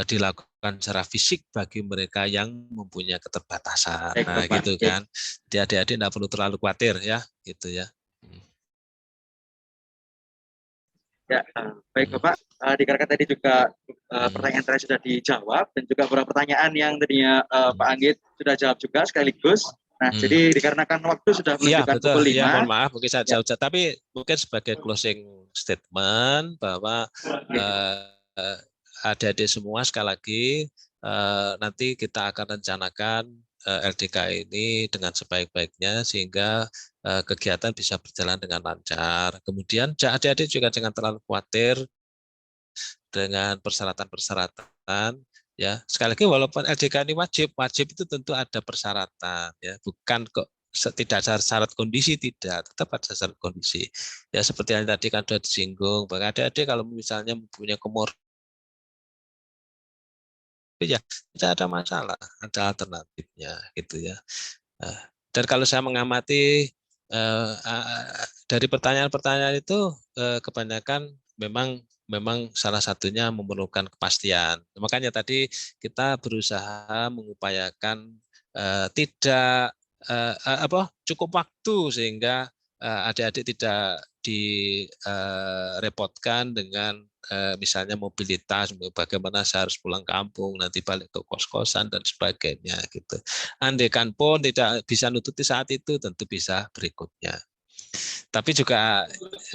dilakukan secara fisik bagi mereka yang mempunyai keterbatasan. Baik, Nah, Bapak. gitu kan. Jadi adik-adik tidak perlu terlalu khawatir ya, gitu ya. Ya, baik Bapak. Dikarenakan tadi juga pertanyaan terakhir sudah dijawab dan juga beberapa pertanyaan yang tadinya Pak Anggit sudah jawab juga sekaligus. Nah, jadi dikarenakan waktu sudah Iya, menunjukkan betul. pukul Ya, 5. mohon maaf mungkin saya Ya, jauh-jauh, tapi mungkin sebagai closing statement bahwa adik-adik semua sekali lagi nanti kita akan rencanakan LDK ini dengan sebaik-baiknya sehingga kegiatan bisa berjalan dengan lancar. Kemudian adik-adik juga jangan terlalu khawatir dengan persyaratan-persyaratan ya. Sekali lagi walaupun LDK ini wajib itu tentu ada persyaratan ya, bukan kok tidak syarat kondisi, tidak, tetap ada syarat kondisi. Ya seperti yang tadi kan sudah disinggung, bahwa adik-adik kalau misalnya mempunyai komorbid ya tidak ada masalah, ada alternatifnya gitu ya. Dan kalau saya mengamati dari pertanyaan-pertanyaan itu kebanyakan memang salah satunya memerlukan kepastian. Makanya tadi kita berusaha mengupayakan tidak cukup waktu sehingga adik-adik tidak direpotkan dengan misalnya mobilitas, bagaimana saya harus pulang kampung, nanti balik ke kos-kosan dan sebagainya gitu. Andaikan pun tidak bisa nututi saat itu, tentu bisa berikutnya. Tapi juga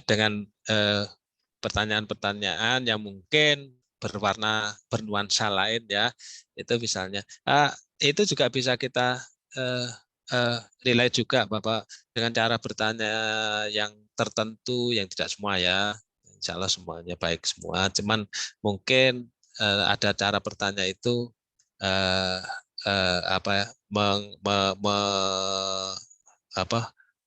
dengan pertanyaan-pertanyaan yang mungkin bernuansa lain ya, itu misalnya itu juga bisa kita nilai juga Bapak dengan cara bertanya yang tertentu, yang tidak semua ya, insya Allah semuanya baik semua, cuman mungkin ada cara bertanya itu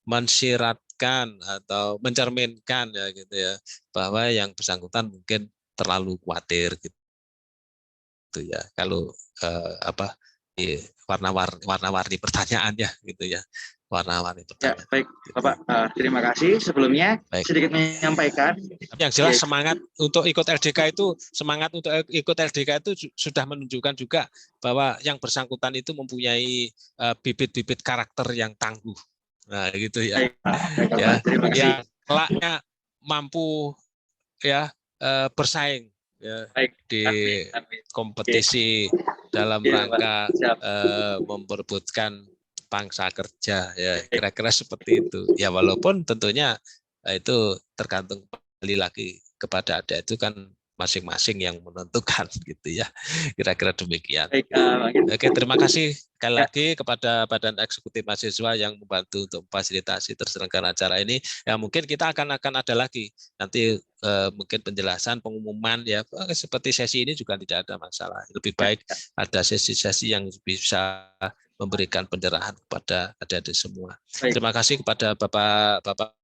mensyiratkan atau mencerminkan ya gitu ya, bahwa yang bersangkutan mungkin terlalu khawatir gitu ya kalau warna-warni pertanyaannya gitu ya, warna-warni ya, pertanyaan. baik Gitu. Bapak. Terima kasih sebelumnya Baik. sedikit menyampaikan. Yang jelas semangat untuk ikut LDK itu, semangat untuk ikut LDK itu sudah menunjukkan juga bahwa yang bersangkutan itu mempunyai bibit-bibit karakter yang tangguh. Nah, gitu ya. Baik, baik, Bapak. Ya, Terima kasih. yang kelaknya mampu ya bersaing ya Baik. di Amin. kompetisi dalam Oke, rangka siap. memperebutkan pangsa kerja ya, kira-kira seperti itu. Ya walaupun tentunya itu tergantung kembali lagi kepada adik itu kan masing-masing yang menentukan gitu ya, kira-kira demikian. Baik, Oke, terima kasih sekali lagi kepada Badan Eksekutif Mahasiswa yang membantu untuk memfasilitasi terselenggara acara ini. Ya mungkin kita akan ada lagi nanti mungkin penjelasan, pengumuman ya seperti sesi ini juga tidak ada masalah. Lebih baik ada sesi-sesi yang bisa memberikan pencerahan kepada adik-adik semua. baik. Terima kasih kepada Bapak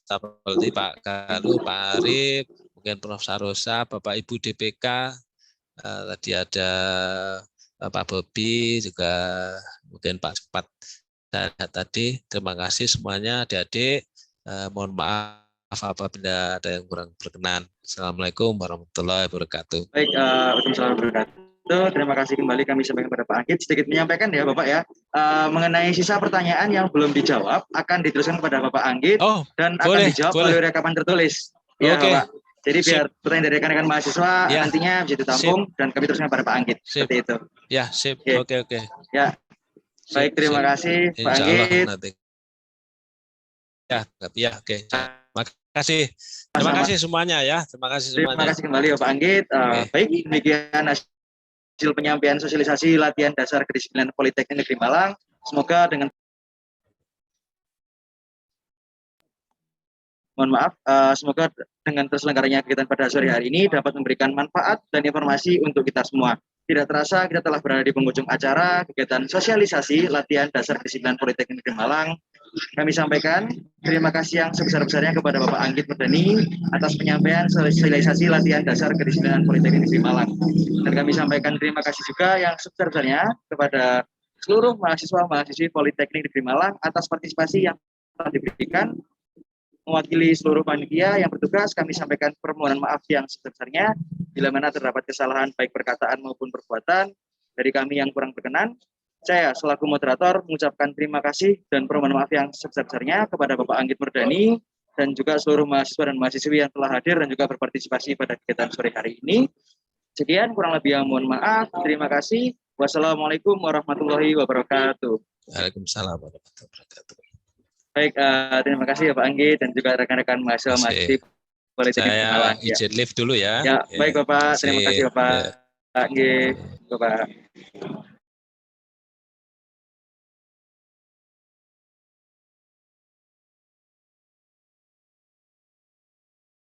seperti Pak Galuh, Pak Arif, mungkin Prof. Sarosa, Bapak Ibu DPK, tadi ada Pak Bobi, juga mungkin Pak Cepat tadi. Terima kasih semuanya adik-adik. Mohon maaf apabila ada yang kurang berkenan. Assalamualaikum warahmatullahi wabarakatuh. Baik, waalaikumsalam warahmatullahi wabarakatuh. Terima kasih kembali kami sampaikan kepada Pak Anggit. Sedikit menyampaikan ya Bapak ya, mengenai sisa pertanyaan yang belum dijawab akan diteruskan kepada Bapak Anggit dan akan dijawab melalui rekapan tertulis. Ya Bapak. Jadi biar pertanyaan dari rekan-rekan mahasiswa nantinya bisa ditampung dan kami teruskan kepada Pak Anggit. Seperti itu. Ya, sip. Oke. Ya. Baik, terima kasih Pak Anggit. Ya, oke. Terima kasih. Terima kasih semuanya ya. Terima kasih semuanya. Terima kasih kembali Bapak Anggit. Baik, demikian hasil penyampaian sosialisasi latihan dasar kedisiplinan Politeknik Negeri Malang. Semoga dengan semoga dengan terselenggaranya kegiatan pada sore hari ini dapat memberikan manfaat dan informasi untuk kita semua. Tidak terasa kita telah berada di penghujung acara kegiatan sosialisasi latihan dasar kedisiplinan Politeknik Negeri Malang Kami sampaikan terima kasih yang sebesar-besarnya kepada Bapak Anggit Murdani atas penyampaian sosialisasi latihan dasar kedisiplinan Politeknik Negeri Malang. Dan kami sampaikan terima kasih juga yang sebesar-besarnya kepada seluruh mahasiswa-mahasiswi Politeknik Negeri Malang atas partisipasi yang telah diberikan. Mewakili seluruh panitia yang bertugas, kami sampaikan permohonan maaf yang sebesar-besarnya bila mana terdapat kesalahan baik perkataan maupun perbuatan dari kami yang kurang berkenan. Saya selaku moderator mengucapkan terima kasih dan permohonan maaf yang sebesar-besarnya kepada Bapak Anggit Murdani dan juga seluruh mahasiswa dan mahasiswi yang telah hadir dan juga berpartisipasi pada kegiatan sore hari ini. Sekian kurang lebih yang mohon maaf. Terima kasih. Wassalamualaikum warahmatullahi wabarakatuh. Waalaikumsalam warahmatullahi wabarakatuh. Baik, terima kasih ya Pak Anggit dan juga rekan-rekan mahasiswa-mahasiswi Politeknik Saya Malang. izin live dulu ya. Ya, baik Bapak. Terima kasih Bapak. Ya. Anggit, Bapak.